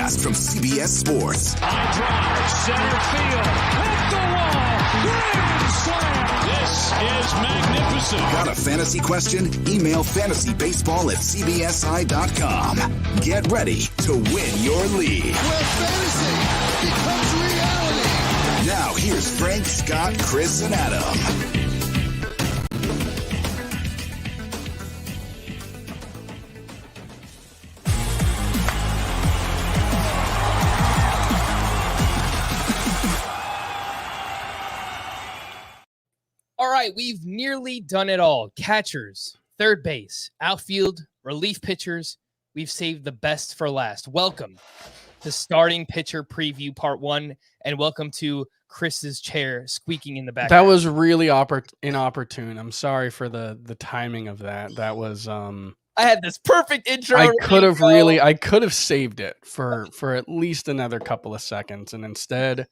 podcast from CBS Sports. High drive, center field, hit the wall, grand slam. This is magnificent. Got a fantasy question? Email fantasybaseball@cbsi.com. Get ready to win your league. Where fantasy becomes reality. Now here's Frank, Scott, Chris, and Adam. All right, we've nearly done it all. Catchers, third base, outfield, relief pitchers. We've saved the best for last. Welcome to Starting Pitcher Preview Part 1, and welcome to Chris's chair squeaking in the background. That was really inopportune. I'm sorry for the timing of that. That was I had this perfect intro. I could have saved it for at least another couple of seconds, and instead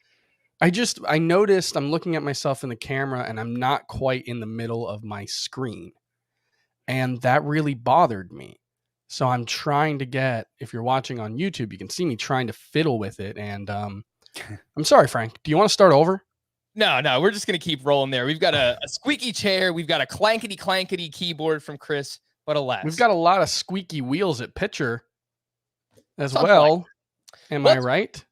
I noticed I'm looking at myself in the camera and I'm not quite in the middle of my screen. And that really bothered me. So I'm trying to if you're watching on YouTube, you can see me trying to fiddle with it. And I'm sorry, Frank. Do you want to start over? No, we're just going to keep rolling there. We've got a squeaky chair. We've got a clankety keyboard from Chris. But alas. We've got a lot of squeaky wheels at pitcher as well. Am I right?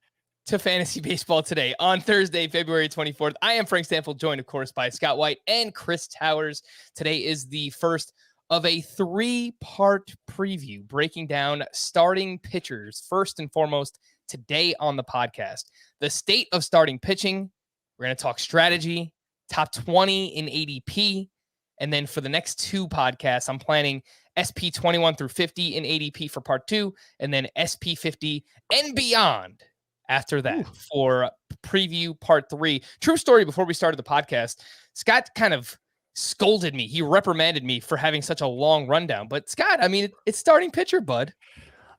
To Fantasy Baseball Today on Thursday, February 24th. I am Frank Stampfl, joined, of course, by Scott White and Chris Towers. Today is the first of a 3-part preview breaking down starting pitchers. First and foremost, today on the podcast, the state of starting pitching. We're going to talk strategy, top 20 in ADP. And then for the next 2 podcasts, I'm planning SP 21 through 50 in ADP for part 2, and then SP 50 and beyond after that for preview part 3. True story, before we started the podcast, Scott kind of scolded me. He reprimanded me for having such a long rundown. But Scott, I mean, it's starting pitcher, bud.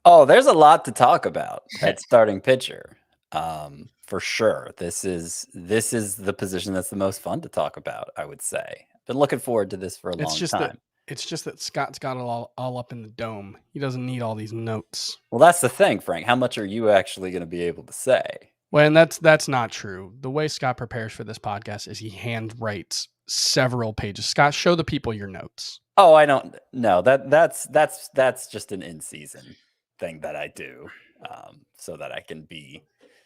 Oh, there's a lot to talk about at starting pitcher. For sure. This is the position that's the most fun to talk about, I would say. Been looking forward to this for a long time. It's just that Scott's got it all up in the dome. He doesn't need all these notes. Well, that's the thing, Frank. How much are you actually going to be able to say? Well, and that's not true. The way Scott prepares for this podcast is he handwrites several pages. Scott, show the people your notes. Oh, I don't know. That's just an in-season thing that I do, so that I can be.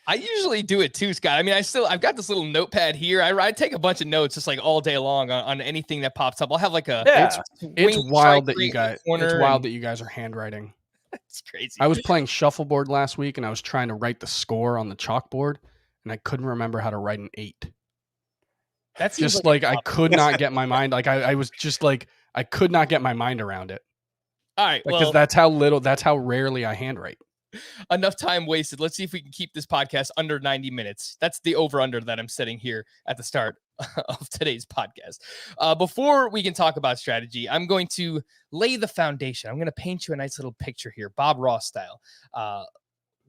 I usually do it too, Scott. I mean, I've got this little notepad here. I take a bunch of notes just like all day long on anything that pops up. I'll have like it's wild that you guys are handwriting. It's crazy. I was playing shuffleboard last week and I was trying to write the score on the chalkboard and I couldn't remember how to write an 8. That's just like I could not get my mind. Like I was just like, I could not get my mind around it. All right. Because that's how rarely I handwrite. Enough time wasted. Let's see if we can keep this podcast under 90 minutes. That's the over-under that I'm setting here at the start of today's podcast. Before we can talk about strategy, I'm going to lay the foundation. I'm going to paint you a nice little picture here, Bob Ross style.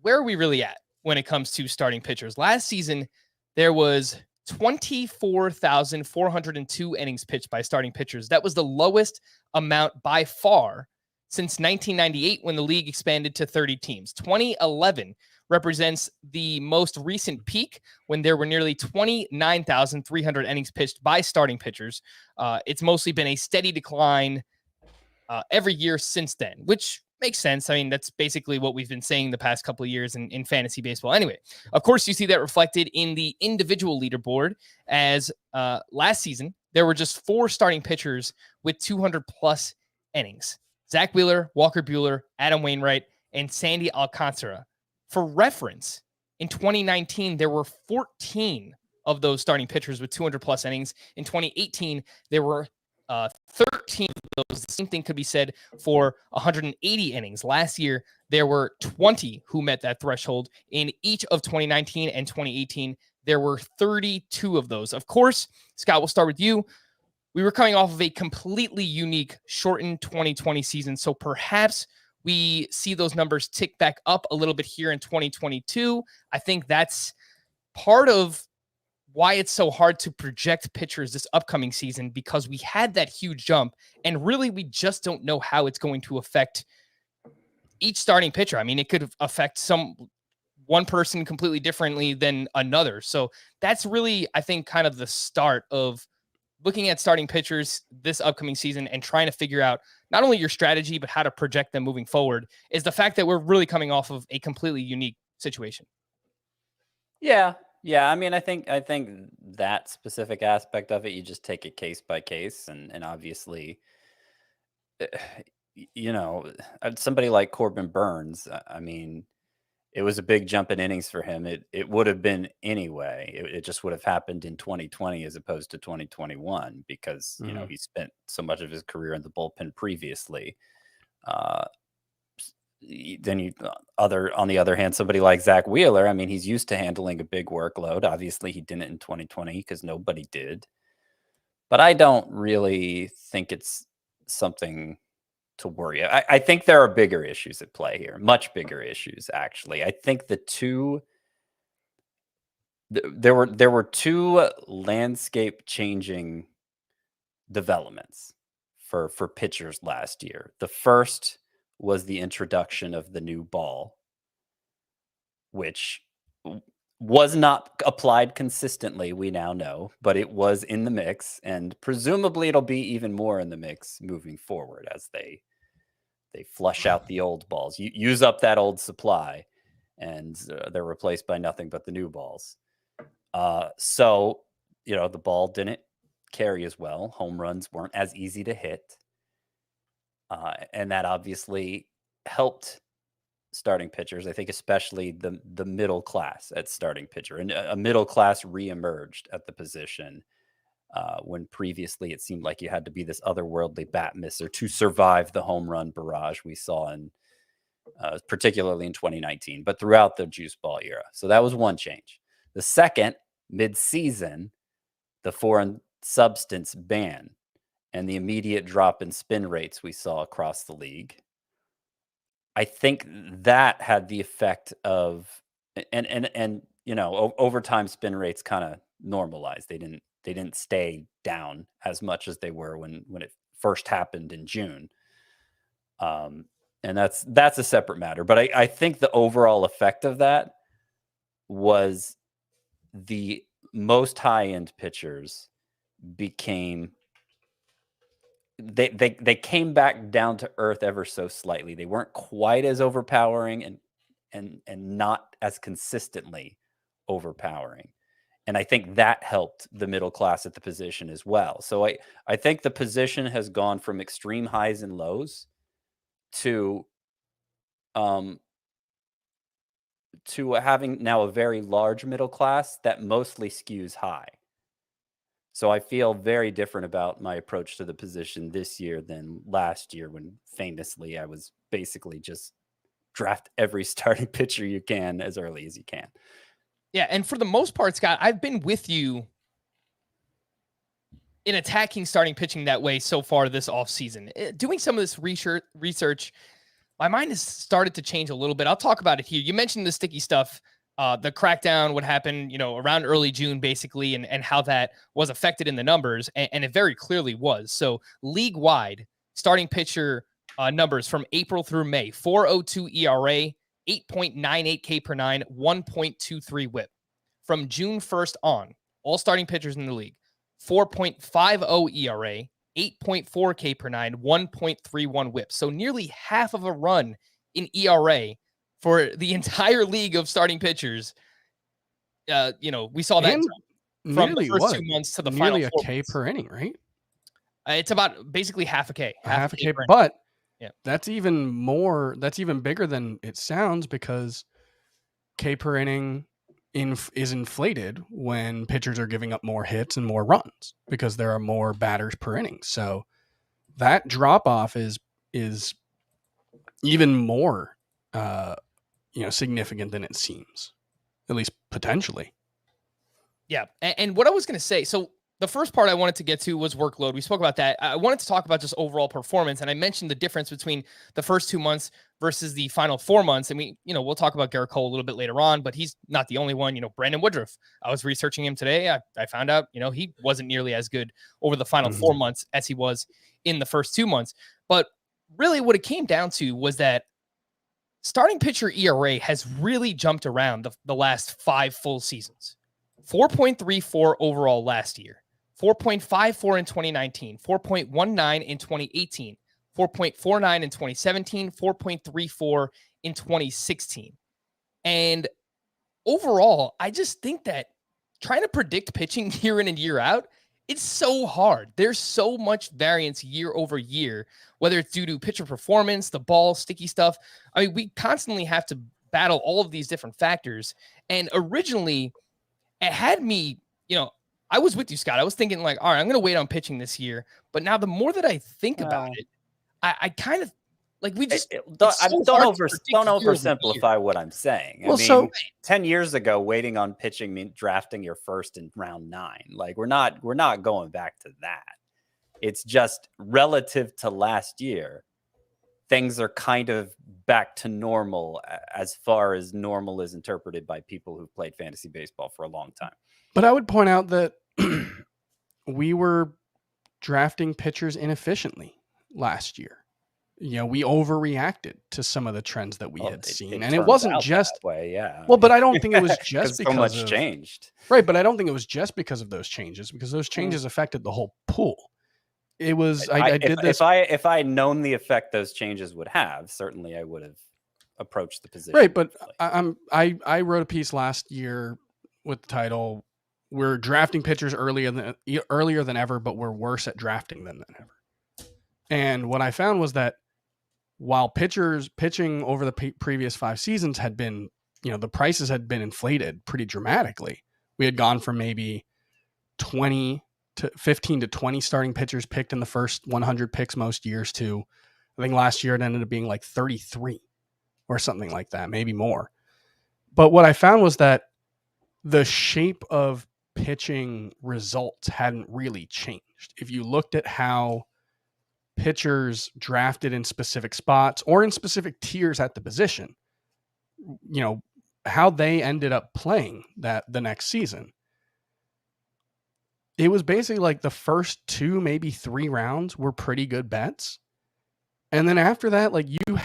Where are we really at when it comes to starting pitchers? Last season, there was 24,402 innings pitched by starting pitchers. That was the lowest amount by far since 1998, when the league expanded to 30 teams. 2011 represents the most recent peak when there were nearly 29,300 innings pitched by starting pitchers. It's mostly been a steady decline every year since then, which makes sense. I mean, that's basically what we've been saying the past couple of years in fantasy baseball. Anyway, of course, you see that reflected in the individual leaderboard, as last season, there were just 4 starting pitchers with 200-plus innings. Zach Wheeler, Walker Buehler, Adam Wainwright, and Sandy Alcantara. For reference, in 2019, there were 14 of those starting pitchers with 200-plus innings. In 2018, there were 13 of those. The same thing could be said for 180 innings. Last year, there were 20 who met that threshold. In each of 2019 and 2018, there were 32 of those. Of course, Scott, we'll start with you. We were coming off of a completely unique shortened 2020 season, so perhaps we see those numbers tick back up a little bit here in 2022. I think that's part of why it's so hard to project pitchers this upcoming season, because we had that huge jump, and really we just don't know how it's going to affect each starting pitcher. I mean, it could affect some one person completely differently than another. So that's really, I think, kind of the start of looking at starting pitchers this upcoming season and trying to figure out not only your strategy, but how to project them moving forward, is the fact that we're really coming off of a completely unique situation. Yeah. Yeah. I mean, I think that specific aspect of it, you just take it case by case. And obviously, somebody like Corbin Burns, I mean, it was a big jump in innings for him. It would have been anyway. It just would have happened in 2020 as opposed to 2021 because, he spent so much of his career in the bullpen previously. Then on the other hand, somebody like Zach Wheeler, I mean, he's used to handling a big workload. Obviously, he didn't in 2020 because nobody did. But I don't really think it's something to worry. I think there are bigger issues at play here, much bigger issues, actually. I think there were two landscape changing developments for pitchers last year. The first was the introduction of the new ball, which was not applied consistently, we now know, but it was in the mix, and presumably it'll be even more in the mix moving forward as they flush out the old balls. You use up that old supply, and they're replaced by nothing but the new balls. So, the ball didn't carry as well. Home runs weren't as easy to hit. And that obviously helped starting pitchers, I think, especially the middle class at starting pitcher. And a middle class reemerged at the position when previously it seemed like you had to be this otherworldly bat misser to survive the home run barrage we saw in particularly in 2019, but throughout the juice ball era. So that was one change. The second, mid-season, the foreign substance ban and the immediate drop in spin rates we saw across the league. I think that had the effect of, and over time spin rates kind of normalized. They didn't stay down as much as they were when it first happened in June. And that's a separate matter. But I think the overall effect of that was the most high-end pitchers became they came back down to earth ever so slightly. They weren't quite as overpowering and not as consistently overpowering. And I think that helped the middle class at the position as well. So I think the position has gone from extreme highs and lows to having now a very large middle class that mostly skews high. So I feel very different about my approach to the position this year than last year, when famously I was basically just draft every starting pitcher you can as early as you can. Yeah, and for the most part, Scott, I've been with you in attacking starting pitching that way so far this offseason. Doing some of this research, my mind has started to change a little bit. I'll talk about it here. You mentioned the sticky stuff, the crackdown, what happened, around early June, basically, and how that was affected in the numbers, and it very clearly was. So league-wide, starting pitcher numbers from April through May: 4.02 ERA, 8.98 K per nine, 1.23 WHIP. From June 1st on, all starting pitchers in the league: 4.50 ERA, 8.4 K per nine, 1.31 WHIP. So nearly half of a run in ERA for the entire league of starting pitchers. We saw that from the first 2 months to the final 4 nearly a K months. per inning, right? It's about basically half a K. Half a K, per inning. but yeah, that's even bigger than it sounds, because K per inning is inflated when pitchers are giving up more hits and more runs because there are more batters per inning. So that drop off is even more significant than it seems, at least potentially. Yeah. And what I was going to say, so the first part I wanted to get to was workload. We spoke about that. I wanted to talk about just overall performance. And I mentioned the difference between the first 2 months versus the final 4 months. And we'll talk about Gerrit Cole a little bit later on, but he's not the only one. Brandon Woodruff, I was researching him today. I found out, he wasn't nearly as good over the final 4 months as he was in the first 2 months. But really what it came down to was that starting pitcher ERA has really jumped around the last 5 full seasons. 4.34 overall last year, 4.54 in 2019, 4.19 in 2018, 4.49 in 2017, 4.34 in 2016. And overall, I just think that trying to predict pitching year in and year out, it's so hard. There's so much variance year over year, whether it's due to pitcher performance, the ball, sticky stuff. I mean, we constantly have to battle all of these different factors. And originally, it had me, I was with you, Scott. I was thinking like, all right, I'm going to wait on pitching this year. But now the more that I think about it, I kind of like don't oversimplify what I'm saying. I mean, 10 years ago, waiting on pitching meant drafting your first in round 9. Like we're not going back to that. It's just relative to last year, things are kind of back to normal as far as normal is interpreted by people who've played fantasy baseball for a long time. But I would point out that we were drafting pitchers inefficiently last year. We overreacted to some of the trends that we had seen. And it wasn't just that way, yeah. Well, but I don't think it was just because so much changed. Right, but I don't think it was just because of those changes, because those changes affected the whole pool. It was if I had known the effect those changes would have, certainly I would have approached the position. Right, but I wrote a piece last year with the title, "We're drafting pitchers earlier than ever, but we're worse at drafting them than ever." And what I found was that while pitchers pitching over the previous 5 seasons had been, the prices had been inflated pretty dramatically. We had gone from maybe 15 to 20 starting pitchers picked in the first 100 picks most years to, I think last year it ended up being like 33 or something like that, maybe more. But what I found was that the shape of pitching results hadn't really changed. If you looked at how pitchers drafted in specific spots or in specific tiers at the position, how they ended up playing the next season, it was basically like the first 2, maybe 3 rounds were pretty good bets. And then after that, like you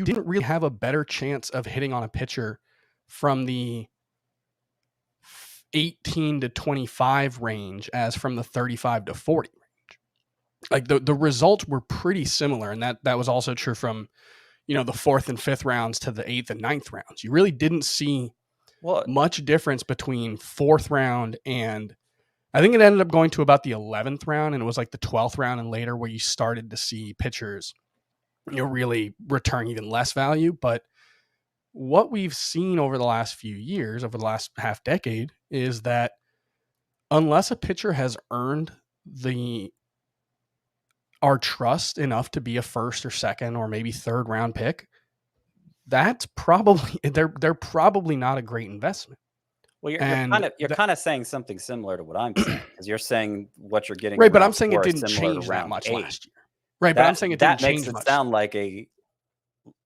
didn't really have a better chance of hitting on a pitcher from the 18 to 25 range as from the 35 to 40 range. Like the results were pretty similar. And that was also true from, the 4th and 5th rounds to the 8th and 9th rounds. You really didn't see much difference between 4th round and I think it ended up going to about the 11th round, and it was like the 12th round and later where you started to see pitchers, really return even less value. But what we've seen over the last few years, over the last half decade, is that unless a pitcher has earned our trust enough to be a 1st or 2nd or maybe 3rd round pick, that's probably they're probably not a great investment. Well, you're kind of saying something similar to what I'm saying, because you're saying what you're getting right, but I'm saying it didn't change that much last year. Right, but I'm saying it didn't change much. That makes it sound like a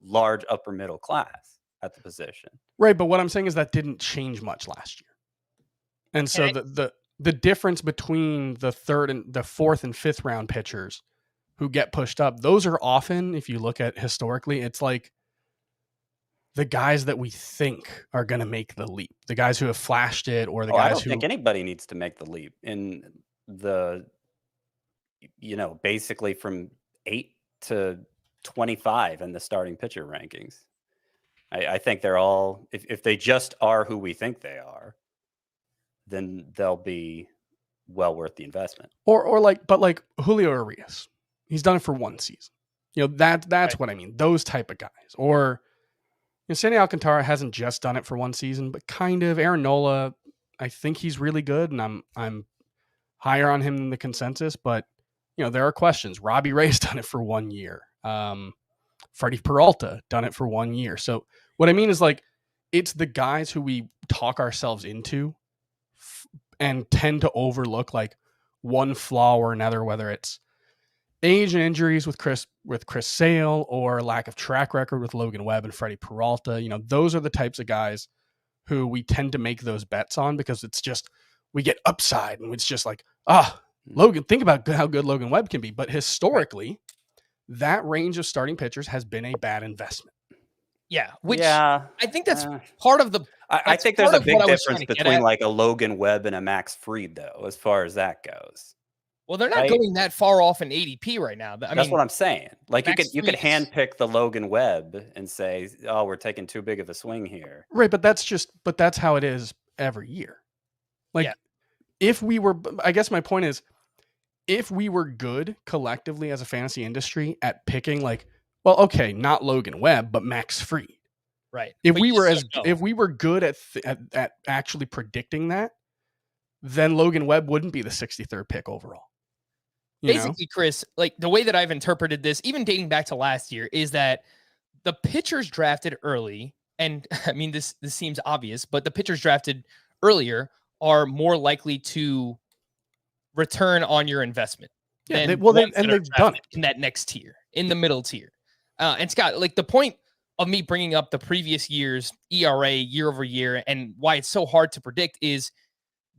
large upper middle class at the position. Right, but what I'm saying is that didn't change much last year. And so the difference between the 3rd and the 4th and 5th round pitchers who get pushed up, those are often, if you look at historically, it's like the guys that we think are going to make the leap, the guys who have flashed it, or the guys I don't think anybody needs to make the leap in the, basically from 8 to 25 in the starting pitcher rankings. I think they're all, if they just are who we think they are, then they'll be well worth the investment. But like Julio Urias, he's done it for 1 season. That's right. What I mean. Those type of guys. Or Sandy Alcantara hasn't just done it for 1 season, but kind of. Aaron Nola, I think he's really good, and I'm higher on him than the consensus. But there are questions. Robbie Ray's done it for 1 year. Freddie Peralta done it for 1 year. So what I mean is, like, it's the guys who we talk ourselves into and tend to overlook like one flaw or another, whether it's age and injuries with Chris Sale or lack of track record with Logan Webb and Freddie Peralta. Those are the types of guys who we tend to make those bets on, because it's just, we get upside and it's just like, Logan, think about how good Logan Webb can be. But historically, that range of starting pitchers has been a bad investment. Yeah, which Yeah. I think that's uh, part of the I that's think there's part a of big what I was trying difference to get between at. like a Logan Webb and a Max Fried, though, as far as that goes. Well, they're not Right? going that far off in ADP right now. I That's mean, what I'm saying. Like Max you could Fried is handpick the Logan Webb and say, "Oh, we're taking too big of a swing here." Right, but that's how it is every year. yeah, Like if we were, I guess my point is, if we were good collectively as a fantasy industry at picking, like, well, okay, not Logan Webb, but Max Fried. right. If But we you were just don't know. if we were good at actually predicting that, then Logan Webb wouldn't be the 63rd pick overall. You know? Basically, Chris, like the way that I've interpreted this, even dating back to last year, is that the pitchers drafted early, and I mean this seems obvious, but the pitchers drafted earlier are more likely to return on your investment Yeah, than they, the well, ones that are they've done drafted it. in that next tier, in the middle tier. And Scott, like the point of me bringing up the previous year's ERA year over year and why it's so hard to predict is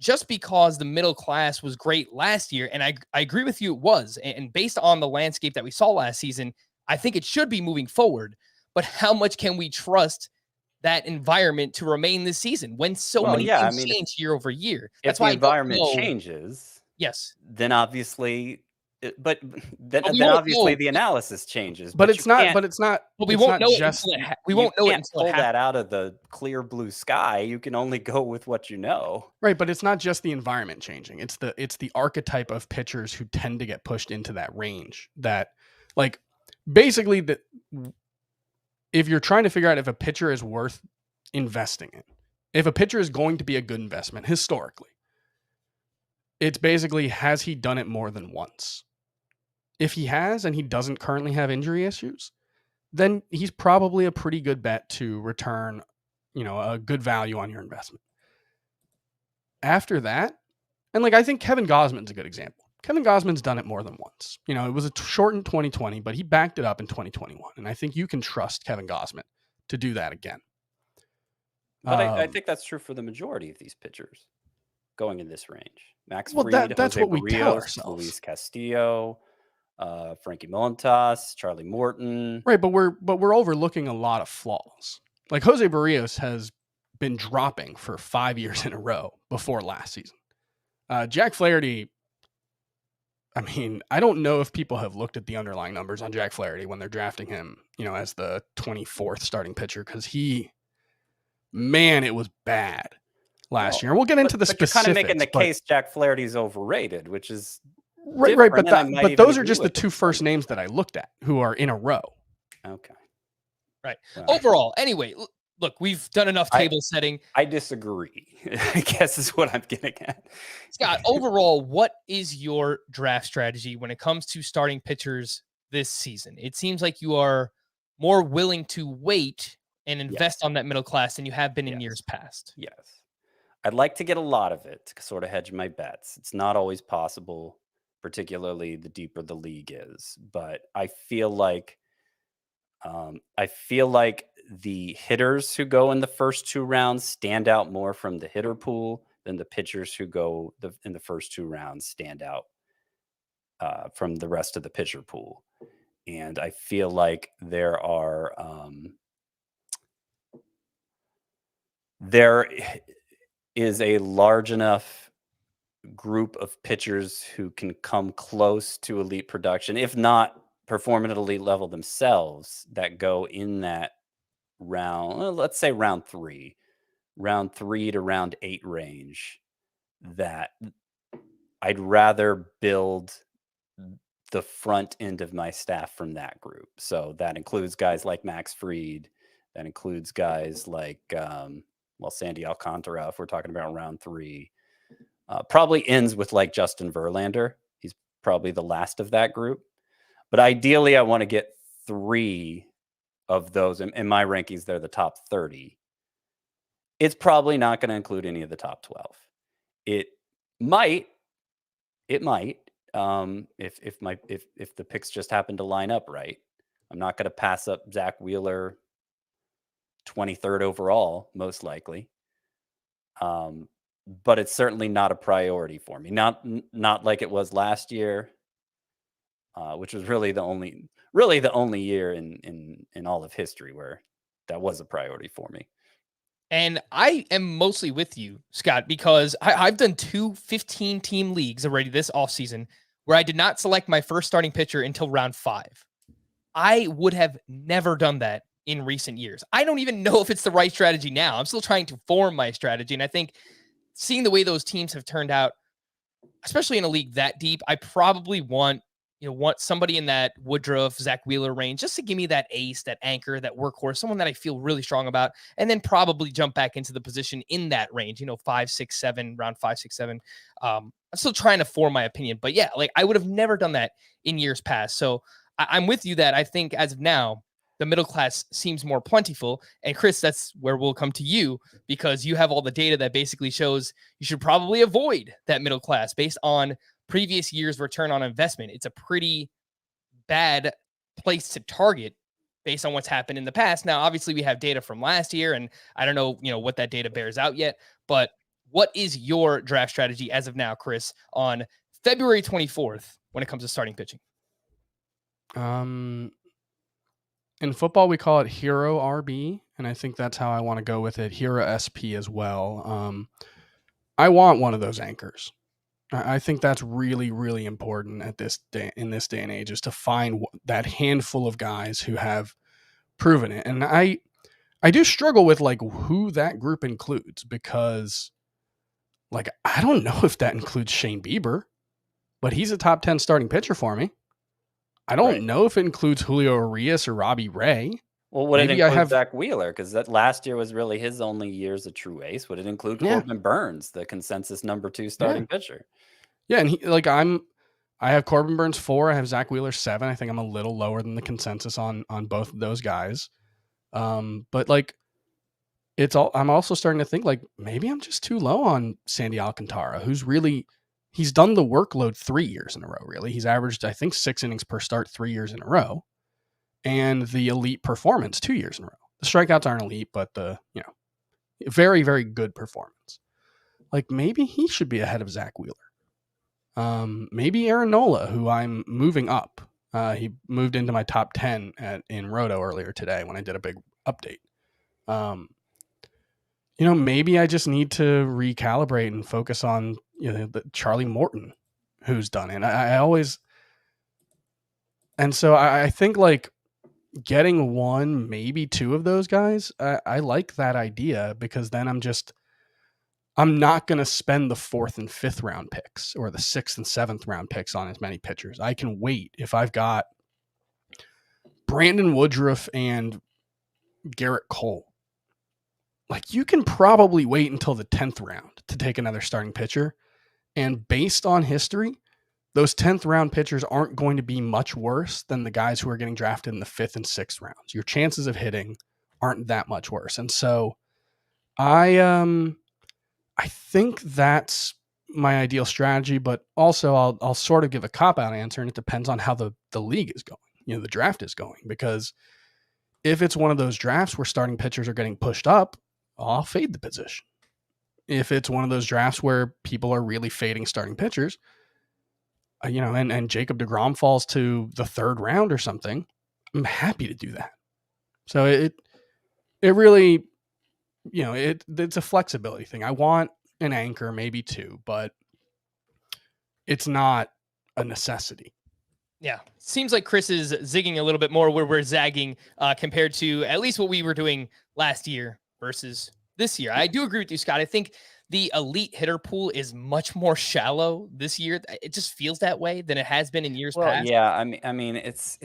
just because the middle class was great last year, and I agree with you, it was. And based on the landscape that we saw last season, I think it should be moving forward. But how much can we trust that environment to remain this season when so Well, many yeah, I things mean, change year over year? if That's the why I don't environment know. changes, Yes, then obviously, but then but we then won't obviously know. the analysis changes. But But you it's not. can't But it's not. But we It's won't not know it just. until we you won't know it can't until it pull happens. that out of the clear blue sky. You can only go with what you know. Right, but it's not just the environment changing. It's the archetype of pitchers who tend to get pushed into that range. That, like, basically, if you're trying to figure out if a pitcher is worth investing in, if a pitcher is going to be a good investment historically, it's basically, has he done it more than once? If he has and he doesn't currently have injury issues, then he's probably a pretty good bet to return, a good value on your investment. After that, and like I think Kevin Gausman's a good example. Kevin Gausman's done it more than once. It was a short in 2020, but he backed it up in 2021. And I think you can trust Kevin Gausman to do that again. But I think that's true for the majority of these pitchers going in this range. Max Well, Fried, that's Jose what we tell Barrios, ourselves. Luis Castillo, Frankie Montas, Charlie Morton. Right, but we're overlooking a lot of flaws. Like Jose Barrios has been dropping for 5 years in a row before last season. Jack Flaherty, I mean, I don't know if people have looked at the underlying numbers on Jack Flaherty when they're drafting him, as the 24th starting pitcher, because it was bad last year. We'll get into the specifics. You're kind of making the case Jack Flaherty's overrated, which is right. But those are just the two first names that I looked at who are in a row. Okay. Right. Wow. Overall, anyway, look, we've done enough table setting. I disagree, I guess is what I'm getting at. Scott, overall, what is your draft strategy when it comes to starting pitchers this season? It seems like you are more willing to wait and invest on that middle class than you have been in years past. Yes. I'd like to get a lot of it to sort of hedge my bets. It's not always possible, particularly the deeper the league is. But I feel like the hitters who go in the first two rounds stand out more from the hitter pool than the pitchers who go in the first two rounds stand out from the rest of the pitcher pool. And I feel like there is a large enough group of pitchers who can come close to elite production, if not perform at elite level themselves, that go in that round, let's say round 3 to round 8 range, that I'd rather build the front end of my staff from that group. So that includes guys like Max Fried. That includes guys like, Sandy Alcantara, if we're talking about round 3. Probably ends with like Justin Verlander. He's probably the last of that group. But ideally, I want to get 3 of those. In my rankings, they're the top 30. It's probably not going to include any of the top 12. It might. If the picks just happen to line up right. I'm not going to pass up Zach Wheeler 23rd overall, most likely. But it's certainly not a priority for me. Not like it was last year, which was really the only year in all of history where that was a priority for me. And I am mostly with you, Scott, because I've done 2 15-team leagues already this offseason where I did not select my first starting pitcher until round 5. I would have never done that in recent years. I don't even know if it's the right strategy now. I'm still trying to form my strategy. And I think seeing the way those teams have turned out, especially in a league that deep, I probably want somebody in that Woodruff, Zach Wheeler range, just to give me that ace, that anchor, that workhorse, someone that I feel really strong about, and then probably jump back into the position in that range, 5, 6, 7, round 5, 6, 7. I'm still trying to form my opinion, but yeah, like I would have never done that in years past. So I'm with you that I think as of now, the middle class seems more plentiful. And Chris, that's where we'll come to you, because you have all the data that basically shows you should probably avoid that middle class based on previous year's return on investment. It's a pretty bad place to target based on what's happened in the past. Now, obviously we have data from last year, and I don't know, what that data bears out yet, but what is your draft strategy as of now, Chris, on February 24th when it comes to starting pitching? In football, we call it Hero RB, and I think that's how I want to go with it. Hero SP as well. I want one of those anchors. I think that's really, really important at this day, in this day and age, is to find that handful of guys who have proven it. And I do struggle with like who that group includes, because like I don't know if that includes Shane Bieber, but he's a top 10 starting pitcher for me. I don't know if it includes Julio Urias or Robbie Ray. Well, would it include Zach Wheeler? Because that last year was really his only year as a true ace. Would it include Corbin Burns, the consensus number 2 starting pitcher? Yeah, and I have Corbin Burns 4. I have Zach Wheeler 7. I think I'm a little lower than the consensus on both of those guys. But like, I'm also starting to think like maybe I'm just too low on Sandy Alcantara, he's done the workload 3 years in a row. Really, he's averaged I think 6 innings per start 3 years in a row, and the elite performance 2 years in a row. The strikeouts aren't elite, but the very, very good performance. Like maybe he should be ahead of Zach Wheeler. Maybe Aaron Nola, who I'm moving up. He moved into my top 10 in Roto earlier today when I did a big update. Maybe I just need to recalibrate and focus on the Charlie Morton, who's done it. I think like getting 1, maybe 2 of those guys. I like that idea, because then I'm not going to spend the 4th and 5th round picks or the 6th and 7th round picks on as many pitchers. I can wait. If I've got Brandon Woodruff and Gerrit Cole, like you can probably wait until the 10th round to take another starting pitcher. And based on history, those 10th round pitchers aren't going to be much worse than the guys who are getting drafted in the 5th and 6th rounds. Your chances of hitting aren't that much worse. And so I think that's my ideal strategy, but also I'll sort of give a cop-out answer, and it depends on how the league is going, the draft is going. Because if it's one of those drafts where starting pitchers are getting pushed up, I'll fade the position. If it's one of those drafts where people are really fading starting pitchers, and Jacob deGrom falls to the 3rd round or something, I'm happy to do that. So it really, it's a flexibility thing. I want an anchor, maybe 2, but it's not a necessity. Yeah. Seems like Chris is zigging a little bit more where we're zagging compared to at least what we were doing last year versus this year. I do agree with you, Scott. I think the elite hitter pool is much more shallow this year. It just feels that way than it has been in years past. Yeah, I mean, it's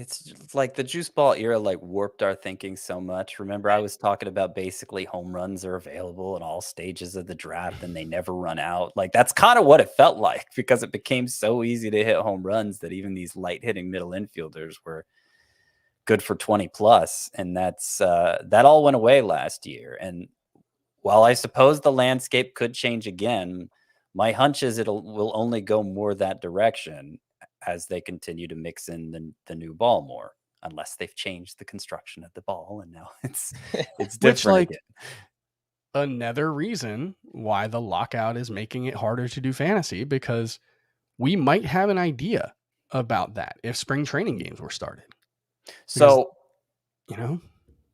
like the juice ball era like warped our thinking so much. Remember, I was talking about basically home runs are available in all stages of the draft and they never run out. Like that's kind of what it felt like, because it became so easy to hit home runs that even these light hitting middle infielders were good for 20 plus. And that all went away last year. And while I suppose the landscape could change again, my hunch is will only go more that direction as they continue to mix in the new ball more, unless they've changed the construction of the ball and now it's different again. Another reason why the lockout is making it harder to do fantasy, because we might have an idea about that if spring training games were started. So,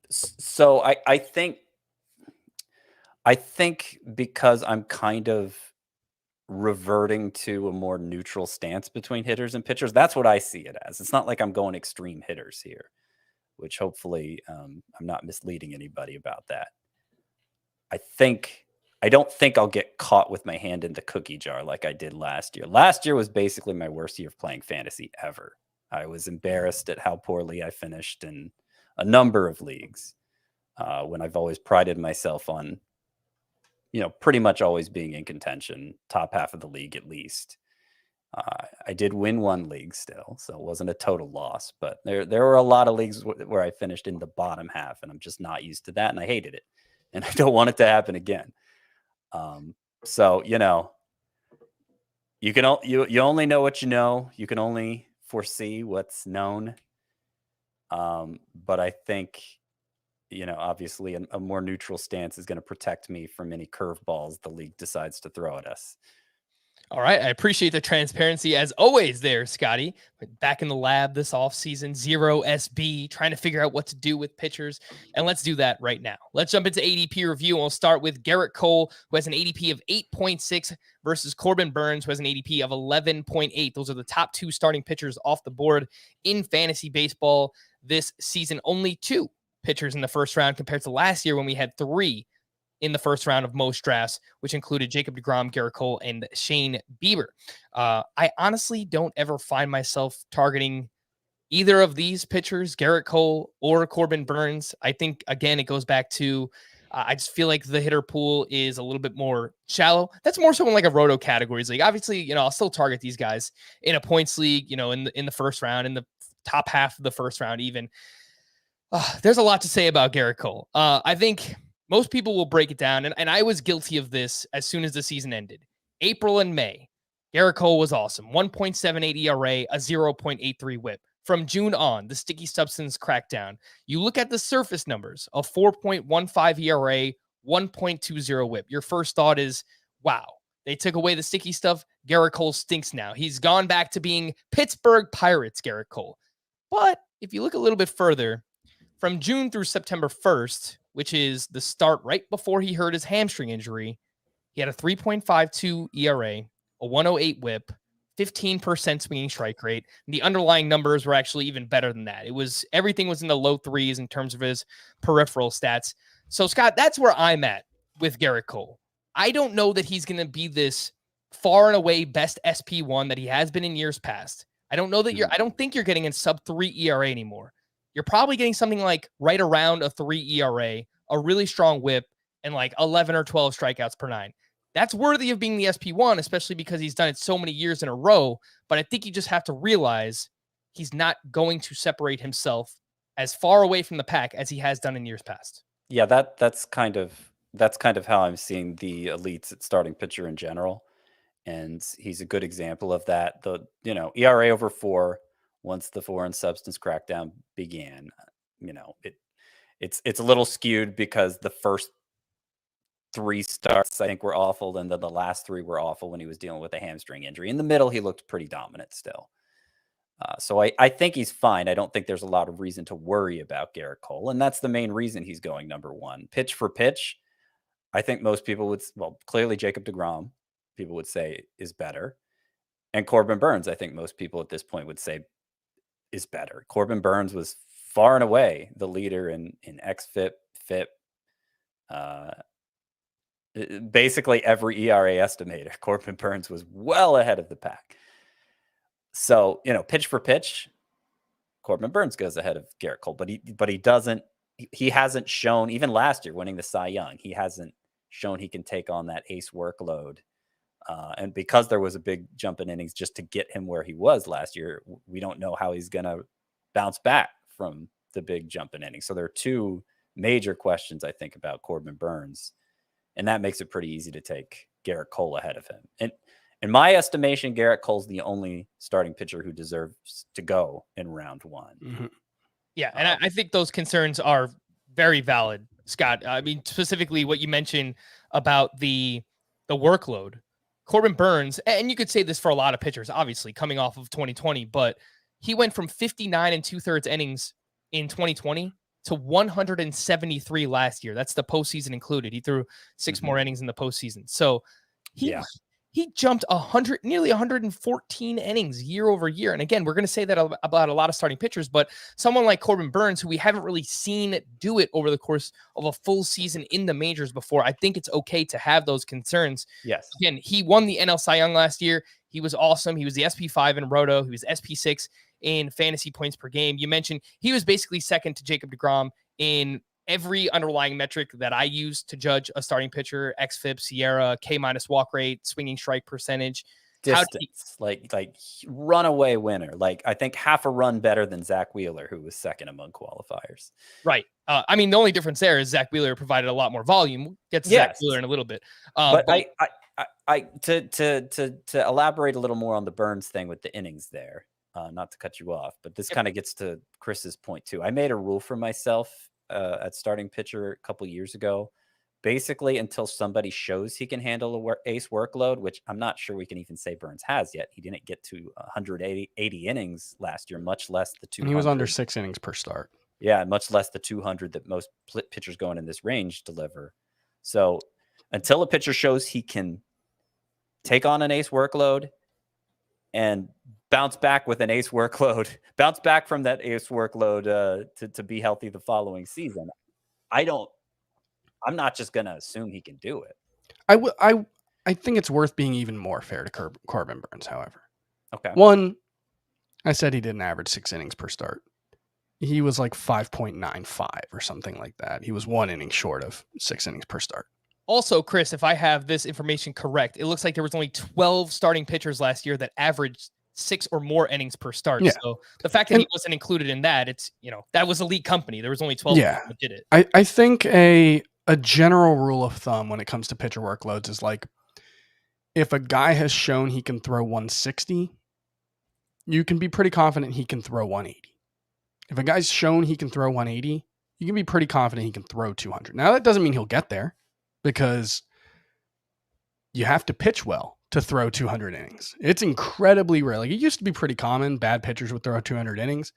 So I think because I'm kind of reverting to a more neutral stance between hitters and pitchers, that's what I see it as. It's not like I'm going extreme hitters here, which hopefully I'm not misleading anybody about that. I don't think I'll get caught with my hand in the cookie jar like I did last year. Last year was basically my worst year of playing fantasy ever. I was embarrassed at how poorly I finished in a number of leagues when I've always prided myself on, pretty much always being in contention, top half of the league at least. I did win one league still, so it wasn't a total loss, but there were a lot of leagues where I finished in the bottom half, and I'm just not used to that, and I hated it, and I don't want it to happen again. So you only know what you know. You can only foresee what's known. But I think, obviously a more neutral stance is going to protect me from any curveballs the league decides to throw at us. All right. I appreciate the transparency as always there, Scotty. Back in the lab this offseason, 0 SB, trying to figure out what to do with pitchers. And let's do that right now. Let's jump into ADP review. We'll start with Gerrit Cole, who has an ADP of 8.6 versus Corbin Burnes, who has an ADP of 11.8. Those are the top two starting pitchers off the board in fantasy baseball this season. Only 2 pitchers in the first round compared to last year when we had 3 in the first round of most drafts, which included Jacob deGrom, Gerrit Cole, and Shane Bieber. I honestly don't ever find myself targeting either of these pitchers, Gerrit Cole or Corbin Burnes. I think, again, it goes back to I just feel like the hitter pool is a little bit more shallow. That's more so in like a roto categories league. Obviously, I'll still target these guys in a points league, in the first round, in the top half of the first round even. There's a lot to say about Gerrit Cole. I think most people will break it down, and I was guilty of this as soon as the season ended. April and May, Gerrit Cole was awesome. 1.78 ERA, a 0.83 whip. From June on, the sticky substance crackdown. You look at the surface numbers, a 4.15 ERA, 1.20 whip. Your first thought is, wow, they took away the sticky stuff. Gerrit Cole stinks now. He's gone back to being Pittsburgh Pirates Gerrit Cole. But if you look a little bit further, from June through September 1st, which is the start right before he hurt his hamstring injury, he had a 3.52 ERA, a 108 whip, 15% swinging strike rate. And the underlying numbers were actually even better than that. Everything was in the low threes in terms of his peripheral stats. So, Scott, that's where I'm at with Gerrit Cole. I don't know that he's going to be this far and away best SP1 that he has been in years past. I don't think you're getting a sub 3 ERA anymore. You're probably getting something like right around a 3 ERA, a really strong whip, and like 11 or 12 strikeouts per 9. That's worthy of being the SP1, especially because he's done it so many years in a row. But I think you just have to realize he's not going to separate himself as far away from the pack as he has done in years past. Yeah, that's kind of how I'm seeing the elites at starting pitcher in general. And he's a good example of that. The ERA over 4, once the foreign substance crackdown began, it's a little skewed because the first 3 starts I think were awful, and then the last 3 were awful when he was dealing with a hamstring injury. In the middle, he looked pretty dominant still. So I think he's fine. I don't think there's a lot of reason to worry about Gerrit Cole, and that's the main reason he's going number 1. Pitch for pitch, I think most people clearly Jacob deGrom, people would say is better. And Corbin Burnes, I think most people at this point would say is better. Corbin Burnes was far and away the leader in xFIP, FIP, basically every ERA estimator. Corbin Burnes was well ahead of the pack. So, pitch for pitch, Corbin Burnes goes ahead of Gerrit Cole, but he hasn't shown, even last year winning the Cy Young, he hasn't shown he can take on that ace workload. And because there was a big jump in innings just to get him where he was last year, we don't know how he's going to bounce back from the big jump in innings. So there are 2 major questions, I think, about Corbin Burnes, and that makes it pretty easy to take Gerrit Cole ahead of him. And in my estimation, Gerrit Cole's the only starting pitcher who deserves to go in round 1. Mm-hmm. Yeah, and I think those concerns are very valid, Scott. I mean, specifically what you mentioned about the workload. Corbin Burnes, and you could say this for a lot of pitchers, obviously, coming off of 2020, but he went from 59 2/3 innings in 2020 to 173 last year. That's the postseason included. He threw 6 more innings in the postseason. So he jumped nearly 114 innings year over year. And again, we're going to say that about a lot of starting pitchers, but someone like Corbin Burnes, who we haven't really seen do it over the course of a full season in the majors before, I think it's okay to have those concerns. Yes. Again, he won the NL Cy Young last year. He was awesome. He was the SP5 in Roto. He was SP6 in fantasy points per game. You mentioned he was basically second to Jacob deGrom in every underlying metric that I use to judge a starting pitcher: xFIP, Sierra, K- walk rate, swinging strike percentage, distance, like runaway winner. Like I think half a run better than Zach Wheeler, who was second among qualifiers. Right. I mean, the only difference there is Zach Wheeler provided a lot more volume. We'll get to Zach Wheeler in a little bit. But to elaborate a little more on the Burnes thing with the innings there, not to cut you off, but this kind of gets to Chris's point too. I made a rule for myself at starting pitcher a couple years ago, basically until somebody shows he can handle ace workload, which I'm not sure we can even say Burnes has yet. He didn't get to 180 innings last year, much less the 200. He was under 6 innings per start. Yeah, much less the 200 that most pitchers going in this range deliver. So until a pitcher shows he can take on an ace workload and bounce back with an ace workload, bounce back from that ace workload to be healthy the following season, I'm not just going to assume he can do it. I think it's worth being even more fair to Corbin Burnes, however. Okay. One, I said he didn't average 6 innings per start. He was like 5.95 or something like that. He was 1 inning short of 6 innings per start. Also, Chris, if I have this information correct, it looks like there was only 12 starting pitchers last year that averaged 6 or more innings per start. Yeah. So the fact that he wasn't included in that, it's, that was a league company. There was only 12 that did it. I think a general rule of thumb when it comes to pitcher workloads is like, if a guy has shown he can throw 160, you can be pretty confident he can throw 180. If a guy's shown he can throw 180, you can be pretty confident he can throw 200. Now, that doesn't mean he'll get there, because you have to pitch well to throw 200 innings. It's incredibly rare. Like, it used to be pretty common. Bad pitchers would throw 200 innings.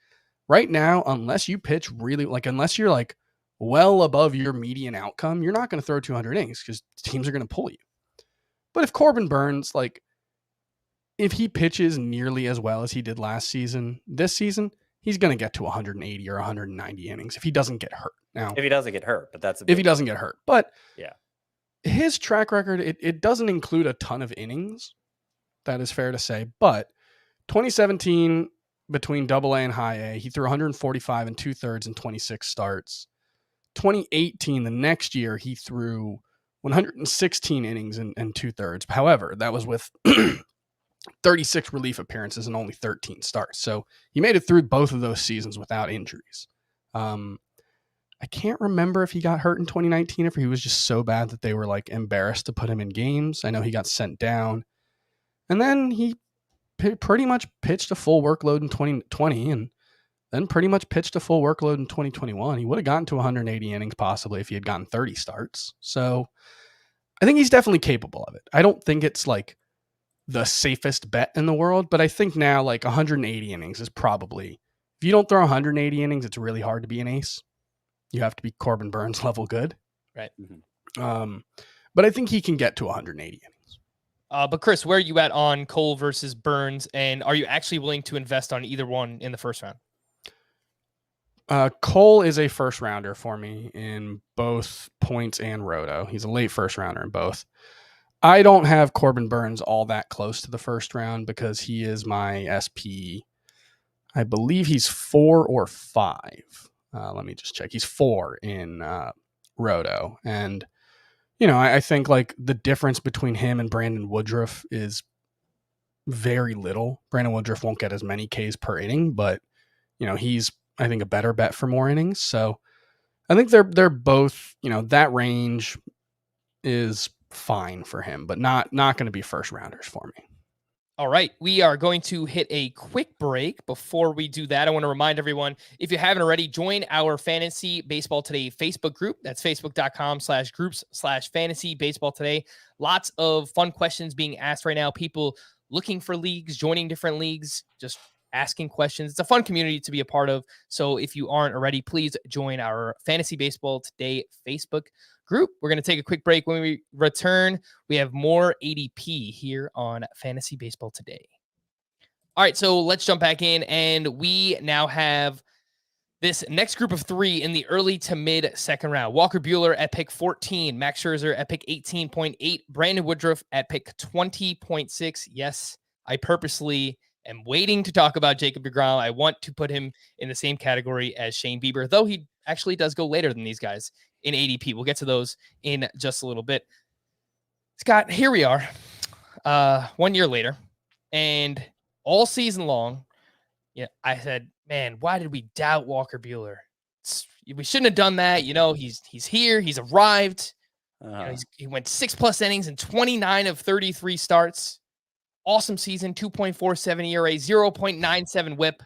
Right now, unless you pitch really, unless you're like well above your median outcome, you're not going to throw 200 innings because teams are going to pull you. But if Corbin Burnes, if he pitches nearly as well as he did last season, this season, he's going to get to 180 or 190 innings if he doesn't get hurt. Now, if he doesn't get hurt, but if he doesn't get hurt. But yeah, his track record, it doesn't include a ton of innings. That is fair to say. But 2017, between AA and high A, he threw 145 and 2/3 in 26 starts. 2018, the next year, he threw 116 innings and 2/3. However, that was with 36 relief appearances and only 13 starts. So he made it through both of those seasons without injuries. I can't remember if he got hurt in 2019, if he was just so bad that they were embarrassed to put him in games. I know he got sent down. And then he pretty much pitched a full workload in 2020 and then pretty much pitched a full workload in 2021. He would have gotten to 180 innings possibly if he had gotten 30 starts. So I think he's definitely capable of it. I don't think it's the safest bet in the world, but I think now 180 innings is probably, if you don't throw 180 innings, it's really hard to be an ace. You have to be Corbin Burnes level good. Right. Mm-hmm. But I think he can get to 180 innings. But Chris, where are you at on Cole versus Burnes? And are you actually willing to invest on either one in the first round? Cole is a first rounder for me in both points and roto. He's a late first rounder in both. I don't have Corbin Burnes all that close to the first round because he is my SP. I believe he's 4 or 5. Let me just check. He's 4 in roto. And, I think the difference between him and Brandon Woodruff is very little. Brandon Woodruff won't get as many Ks per inning, but, he's, I think, a better bet for more innings. So I think they're both, that range is fine for him, but not going to be first rounders for me. All right, we are going to hit a quick break. Before we do that, I want to remind everyone, if you haven't already, join our Fantasy Baseball Today Facebook group. That's facebook.com/groups/fantasy baseball today. Lots of fun questions being asked right now. People looking for leagues, joining different leagues, just asking questions. It's a fun community to be a part of. So if you aren't already, please join our Fantasy Baseball Today Facebook group. We're going to take a quick break. When we return, we have more ADP here on Fantasy Baseball Today. All right, so let's jump back in, and we now have this next group of 3 in the early to mid second round. Walker Buehler at pick 14, Max Scherzer at pick 18.8, Brandon Woodruff at pick 20.6. Yes, I purposely am waiting to talk about Jacob deGrom. I want to put him in the same category as Shane Bieber, though he actually does go later than these guys in ADP. We'll get to those in just a little bit. Scott, here we are, 1 year later, and all season long, I said, man, why did we doubt Walker Buehler? We shouldn't have done that. He's here. He's arrived. He went 6+ innings in 29 of 33 starts. Awesome season, 2.47 ERA, 0.97 whip.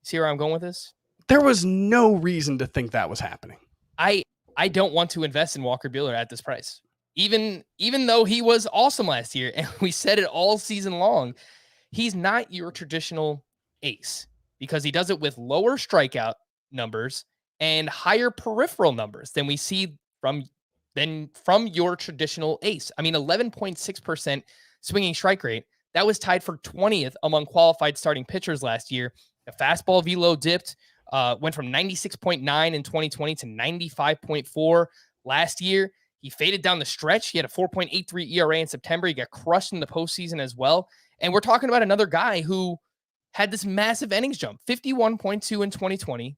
See where I'm going with this? There was no reason to think that was happening. I don't want to invest in Walker Buehler at this price. Even though he was awesome last year, and we said it all season long, he's not your traditional ace because he does it with lower strikeout numbers and higher peripheral numbers than we see from your traditional ace. I mean, 11.6% swinging strike rate. That was tied for 20th among qualified starting pitchers last year. The fastball velo dipped, went from 96.9 in 2020 to 95.4 last year. He faded down the stretch. He had a 4.83 ERA in September. He got crushed in the postseason as well. And we're talking about another guy who had this massive innings jump, 51.2 in 2020,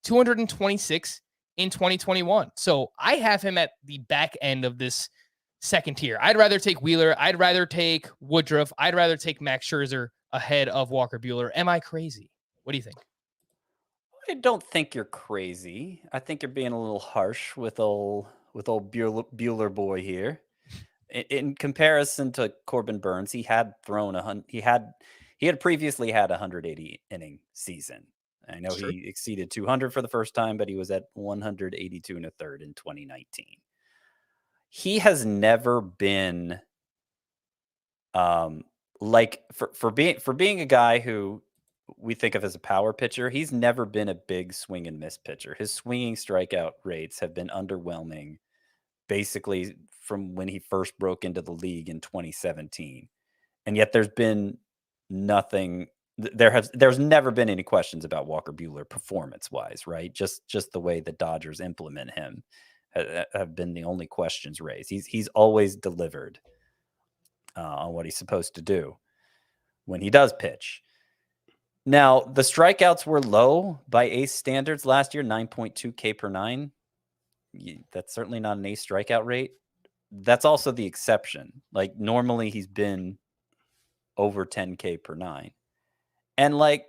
226 in 2021. So I have him at the back end of this second tier. I'd rather take Wheeler. I'd rather take Woodruff. I'd rather take Max Scherzer ahead of Walker Buehler. Am I crazy? What do you think? I don't think you're crazy. I think you're being a little harsh with old Buehler boy here. In comparison to Corbin Burns, he had previously had a 180 inning season. I know he exceeded 200 for the first time, but he was at 182 and a third in 2019. He has never been for being a guy who we think of as a power pitcher. He's never been a big swing and miss pitcher. His swinging strikeout rates have been underwhelming, basically from when he first broke into the league in 2017. And yet there's been nothing. There's never been any questions about Walker Buehler performance wise, right? Just the way the Dodgers implement him have been the only questions raised. He's always delivered on what he's supposed to do when he does pitch. Now, the strikeouts were low by ace standards last year, 9.2 K per nine. That's certainly not an ace strikeout rate. That's also the exception. Like normally he's been over 10 K per nine. And like,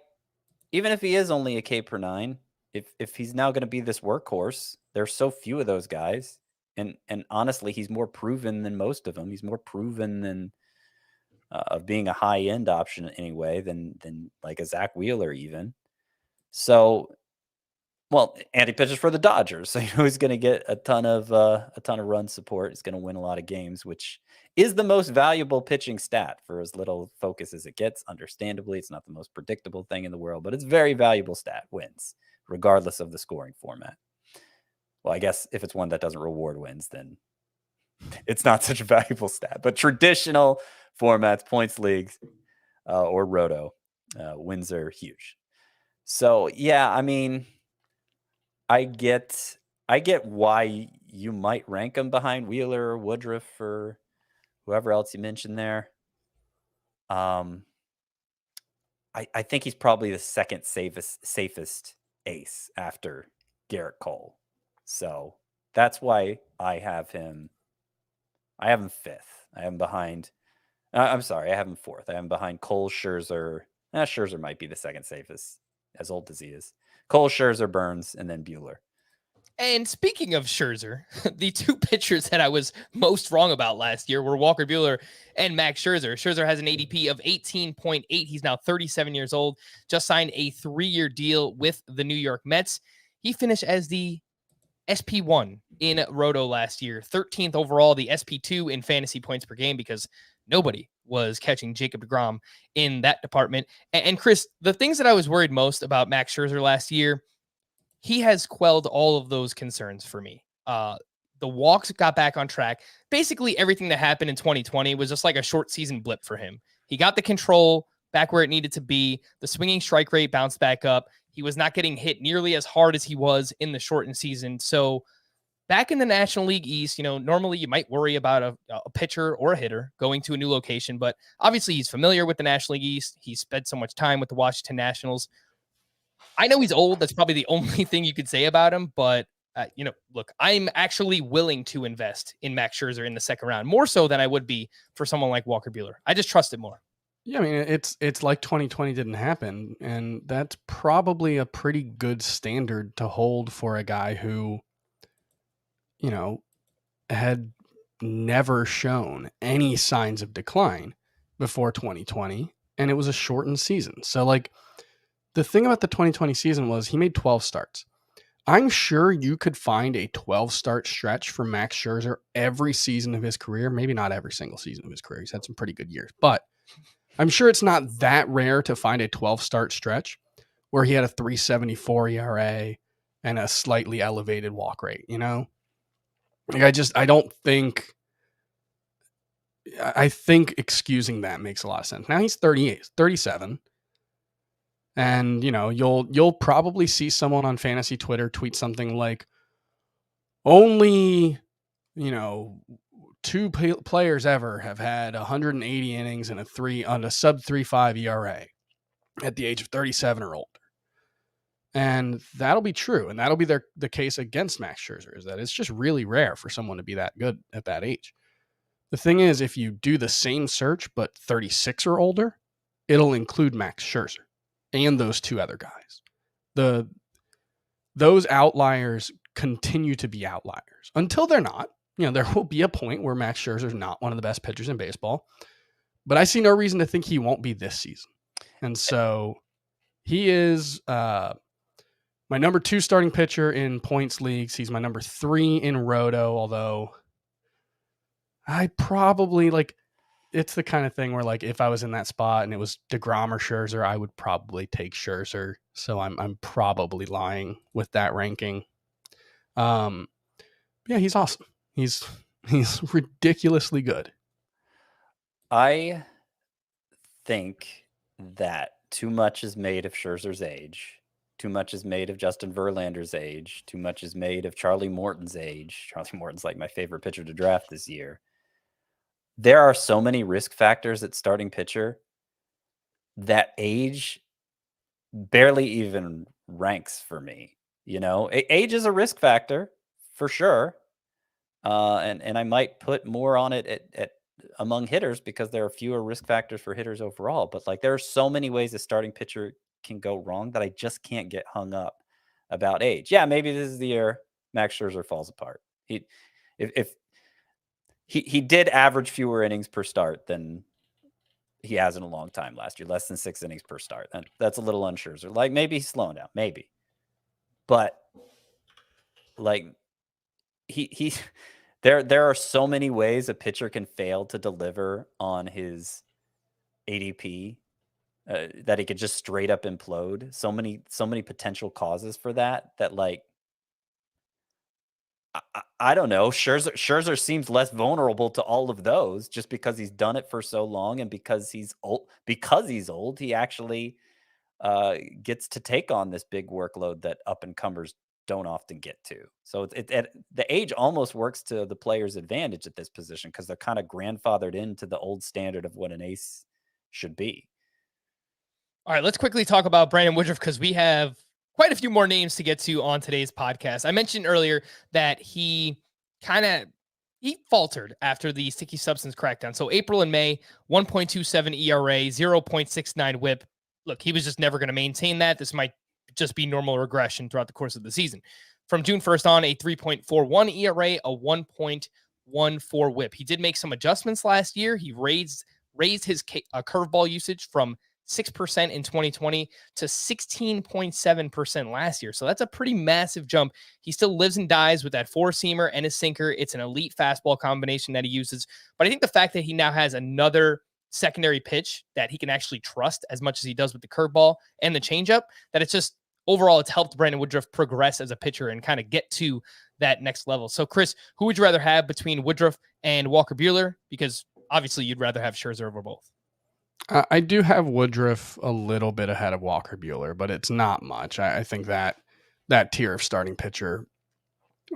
even if he is only a K per nine, if he's now going to be this workhorse, there's so few of those guys. And honestly, he's more proven than most of them. He's more proven than of being a high end option anyway than like a Zach Wheeler even. So, well, and he pitches for the Dodgers, so he's going to get a ton of run support. He's going to win a lot of games, which is the most valuable pitching stat for as little focus as it gets. Understandably, it's not the most predictable thing in the world, but it's a very valuable stat. Wins, regardless of the scoring format. Well, I guess if it's one that doesn't reward wins, then it's not such a valuable stat. But traditional formats, points leagues, or roto, wins are huge. So yeah, I mean, I get why you might rank him behind Wheeler or Woodruff or whoever else you mentioned there. I think he's probably the second safest ace after Gerrit Cole. So that's why I have him fifth. I have him behind. I'm sorry, I have him fourth. I have him behind Cole, Scherzer. Scherzer might be the second safest, as old as he is. Cole, Scherzer, Burns, and then Buehler. And speaking of Scherzer, the two pitchers that I was most wrong about last year were Walker Buehler and Max Scherzer. Scherzer has an ADP of 18.8. He's now 37 years old, just signed a 3-year deal with the New York Mets. He finished as the SP1 in Roto last year, 13th overall, the SP2 in fantasy points per game, because Nobody was catching Jacob deGrom in that department. And Chris, the things that I was worried most about Max Scherzer last year, he has quelled all of those concerns for me. The walks got back on track. Basically, everything that happened in 2020 was just like a short season blip for him. He got the control back where it needed to be. The swinging strike rate bounced back up. He was not getting hit nearly as hard as he was in the shortened season. So back in the National League East, normally you might worry about a pitcher or a hitter going to a new location, but obviously he's familiar with the National League East. He spent so much time with the Washington Nationals. I know he's old. That's probably the only thing you could say about him, but look, I'm actually willing to invest in Max Scherzer in the second round, more so than I would be for someone like Walker Buehler. I just trust it more. Yeah, I mean, it's like 2020 didn't happen, and that's probably a pretty good standard to hold for a guy who, had never shown any signs of decline before 2020, and it was a shortened season. So, like, the thing about the 2020 season was he made 12 starts. I'm sure you could find a 12-start stretch for Max Scherzer every season of his career. Maybe not every single season of his career. He's had some pretty good years, but I'm sure it's not that rare to find a 12-start stretch where he had a 3.74 ERA and a slightly elevated walk rate, I think excusing that makes a lot of sense. Now he's 37. And, you'll probably see someone on fantasy Twitter tweet something like, only, two players ever have had 180 innings and on a sub 3.5 ERA at the age of 37 or older. And that'll be true. And that'll be the case against Max Scherzer, is that it's just really rare for someone to be that good at that age. The thing is, if you do the same search, but 36 or older, it'll include Max Scherzer and those two other guys. Those outliers continue to be outliers until they're not. There will be a point where Max Scherzer is not one of the best pitchers in baseball, but I see no reason to think he won't be this season. And so he is my number 2 starting pitcher in points leagues. He's my number 3 in Roto, although I probably it's the kind of thing where if I was in that spot and it was deGrom or Scherzer, I would probably take Scherzer. So I'm probably lying with that ranking. Yeah, he's awesome. He's ridiculously good. I think that too much is made of Scherzer's age. Too much is made of Justin Verlander's age. Too much is made of Charlie Morton's age. Charlie Morton's my favorite pitcher to draft this year. There are so many risk factors at starting pitcher that age barely even ranks for me. Age is a risk factor for sure. And I might put more on it at among hitters because there are fewer risk factors for hitters overall. But there are so many ways a starting pitcher can go wrong that I just can't get hung up about age. Yeah, maybe this is the year Max Scherzer falls apart. He did average fewer innings per start than he has in a long time last year, less than 6 innings per start. That's a little unsure. Maybe he's slowing down, maybe. But there are so many ways a pitcher can fail to deliver on his ADP that he could just straight up implode. So many potential causes for that I don't know. Scherzer seems less vulnerable to all of those just because he's done it for so long and because he's old. Because he's old, he actually gets to take on this big workload that up and comers don't often get to. So the age almost works to the player's advantage at this position because they're kind of grandfathered into the old standard of what an ace should be. All right, let's quickly talk about Brandon Woodruff because we have quite a few more names to get to on today's podcast. I mentioned earlier that he faltered after the sticky substance crackdown. So April and May, 1.27 ERA, 0.69 whip. Look, he was just never going to maintain that. This might just be normal regression throughout the course of the season. From June 1st on, a 3.41 ERA, a 1.14 whip. He did make some adjustments last year. He raised his curveball usage from 6% in 2020 to 16.7% last year. So that's a pretty massive jump. He still lives and dies with that four-seamer and his sinker. It's an elite fastball combination that he uses. But I think the fact that he now has another secondary pitch that he can actually trust as much as he does with the curveball and the changeup, that it's just overall it's helped Brandon Woodruff progress as a pitcher and kind of get to that next level. So Chris, who would you rather have between Woodruff and Walker Buehler? Because obviously you'd rather have Scherzer over both. I do have Woodruff a little bit ahead of Walker Buehler, but it's not much. I think that tier of starting pitcher,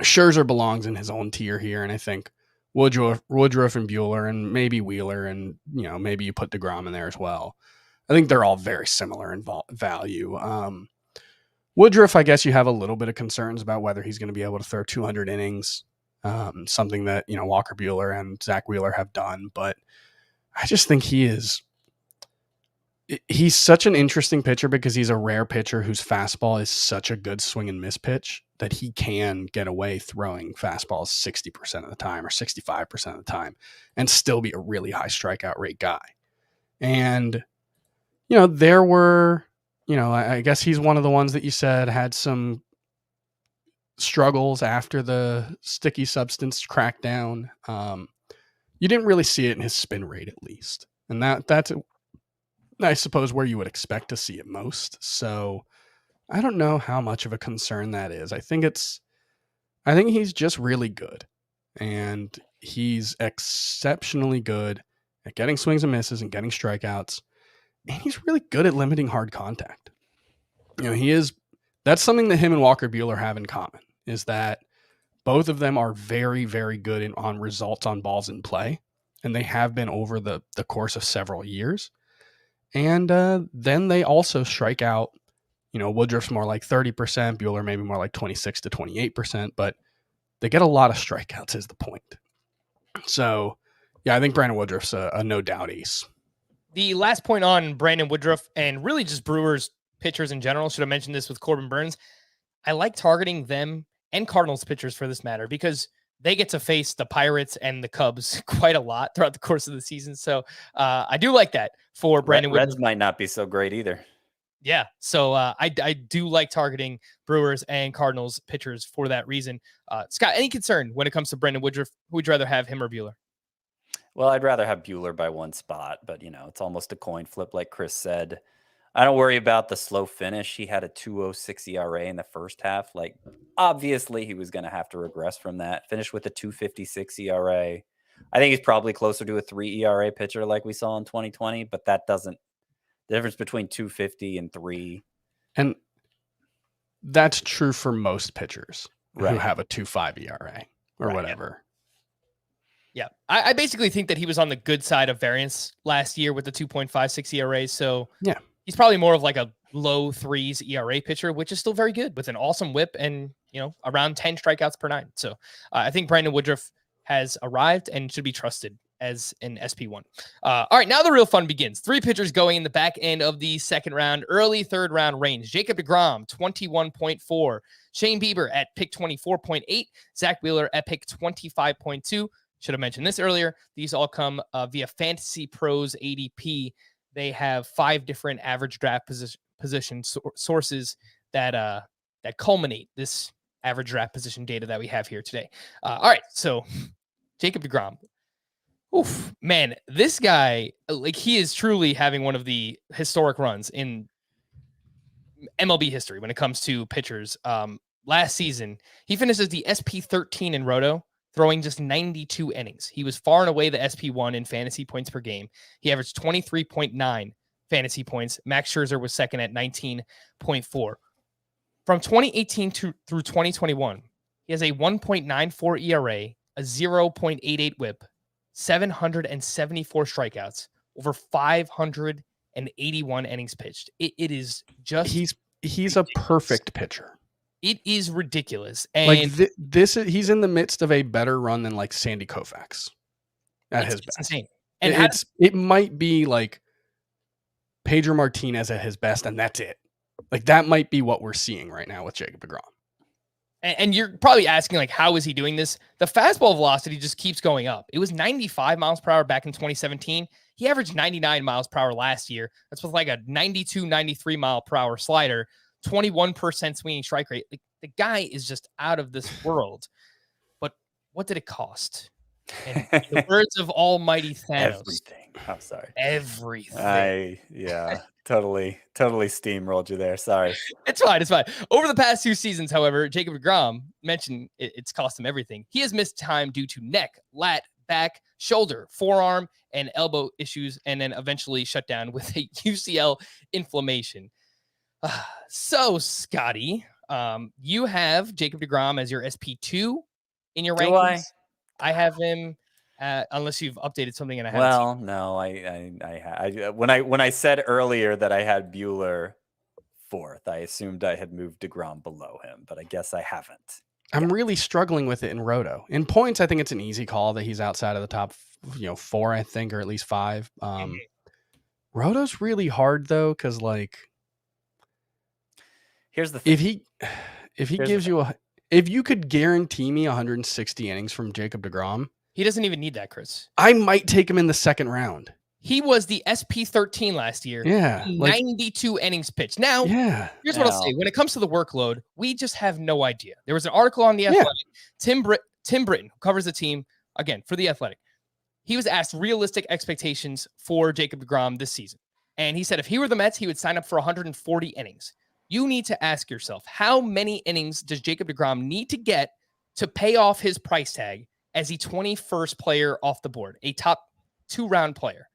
Scherzer belongs in his own tier here, and I think Woodruff and Buehler and maybe Wheeler and maybe you put deGrom in there as well. I think they're all very similar in value. Woodruff, I guess you have a little bit of concerns about whether he's going to be able to throw 200 innings, something that Walker Buehler and Zach Wheeler have done, but I just think he's such an interesting pitcher because he's a rare pitcher whose fastball is such a good swing and miss pitch that he can get away throwing fastballs 60% of the time or 65% of the time and still be a really high strikeout rate guy. And, there were, I guess he's one of the ones that you said had some struggles after the sticky substance crackdown. You didn't really see it in his spin rate, at least. And that's I suppose where you would expect to see it most. So I don't know how much of a concern that is. I think he's just really good, and he's exceptionally good at getting swings and misses and getting strikeouts. And he's really good at limiting hard contact. That's something that him and Walker Buehler have in common, is that both of them are very, very good on results on balls in play. And they have been over the course of several years. And then they also strike out, Woodruff's more like 30%, Buehler maybe more like 26 to 28%, but they get a lot of strikeouts is the point. So, yeah, I think Brandon Woodruff's a no doubt ace. The last point on Brandon Woodruff and really just Brewers pitchers in general, should have mentioned this with Corbin Burns. I like targeting them and Cardinals pitchers for this matter because they get to face the Pirates and the Cubs quite a lot throughout the course of the season. So I do like that for Brandon Woodruff. Reds might not be so great either. Yeah. So I do like targeting Brewers and Cardinals pitchers for that reason. Scott, any concern when it comes to Brandon Woodruff? Who would you rather have, him or Buehler? Well, I'd rather have Buehler by one spot, but it's almost a coin flip, like Chris said. I don't worry about the slow finish. He had a 2.06 ERA in the first half. Like, obviously, he was going to have to regress from that. Finished with a 2.56 ERA. I think he's probably closer to a 3 ERA pitcher like we saw in 2020, but that doesn't. The difference between 2.50 and 3. And that's true for most pitchers who have a 2.5 ERA or whatever. Yeah. I basically think that he was on the good side of variance last year with the 2.56 ERA. So yeah. He's probably more of like a low 3s ERA pitcher, which is still very good with an awesome whip and, around 10 strikeouts per 9. So I think Brandon Woodruff has arrived and should be trusted as an SP1. All right, now the real fun begins. 3 pitchers going in the back end of the second round, early third round range. Jacob deGrom, 21.4. Shane Bieber at pick 24.8. Zach Wheeler at pick 25.2. Should have mentioned this earlier. These all come via Fantasy Pros ADP. They have 5 different average draft position sources that culminate this average draft position data that we have here today. All right, so Jacob deGrom. Oof, man, this guy, he is truly having one of the historic runs in MLB history when it comes to pitchers. Last season, he finished as the SP13 in Roto, throwing just 92 innings. He was far and away the SP1 in fantasy points per game. He averaged 23.9 fantasy points. Max Scherzer was second at 19.4. From 2018 through 2021, he has a 1.94 ERA, a 0.88 whip, 774 strikeouts, over 581 innings pitched. It is just... He's ridiculous. A perfect pitcher. It is ridiculous. And he's in the midst of a better run than like Sandy Koufax at his best. Insane. And it might be like Pedro Martinez at his best, and that's it. Like that might be what we're seeing right now with Jacob deGrom. And you're probably asking, like, how is he doing this? The fastball velocity just keeps going up. It was 95 miles per hour back in 2017. He averaged 99 miles per hour last year. That's with like a 92, 93 mile per hour slider, 21% swinging strike rate. Like, the guy is just out of this world. But what did it cost? And in the words of Almighty Thanos, Everything. I'm sorry. Everything. Totally steamrolled you there. Sorry. It's fine. It's fine. Over the past 2 seasons, however, Jacob deGrom mentioned it's cost him everything. He has missed time due to neck, lat, back, shoulder, forearm, and elbow issues, and then eventually shut down with a UCL inflammation. So, Scotty, you have Jacob deGrom as your SP2 in your rankings. I have him, unless you've updated something and I haven't. Well, no, I when I said earlier that I had Buehler 4th, I assumed I had moved deGrom below him, but I guess I haven't. I'm really struggling with it in Roto. In points, I think it's an easy call that he's outside of the top, 4, I think, or at least 5. Roto's really hard though, because like, here's the thing. If you could guarantee me 160 innings from Jacob deGrom, he doesn't even need that, Chris. I might take him in the second round. He was the SP13 last year. Yeah. 92 innings pitched. Now, here's what I'll say. When it comes to the workload, we just have no idea. There was an article on The Athletic. Tim Britton, who covers the team, again, for The Athletic. He was asked realistic expectations for Jacob deGrom this season. And he said if he were the Mets, he would sign up for 140 innings. You need to ask yourself, how many innings does Jacob deGrom need to get to pay off his price tag as the 21st player off the board, a top 2-round player?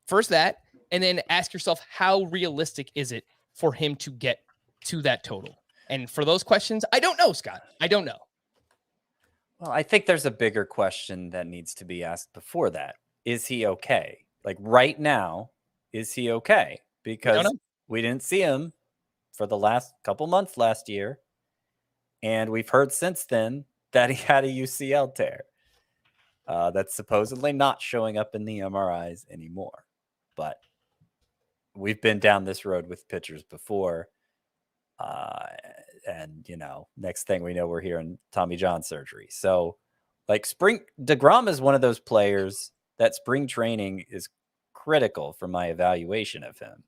First that, and then ask yourself, how realistic is it for him to get to that total? And for those questions, I don't know, Scott. I don't know. Well, I think there's a bigger question that needs to be asked before that. Is he okay? Like right now, is he okay? Because we didn't see him for the last couple months last year. And we've heard since then that he had a UCL tear. That's supposedly not showing up in the MRIs anymore. But we've been down this road with pitchers before. And, next thing we know, we're hearing Tommy John surgery. So, like, deGrom is one of those players that spring training is critical for my evaluation of him.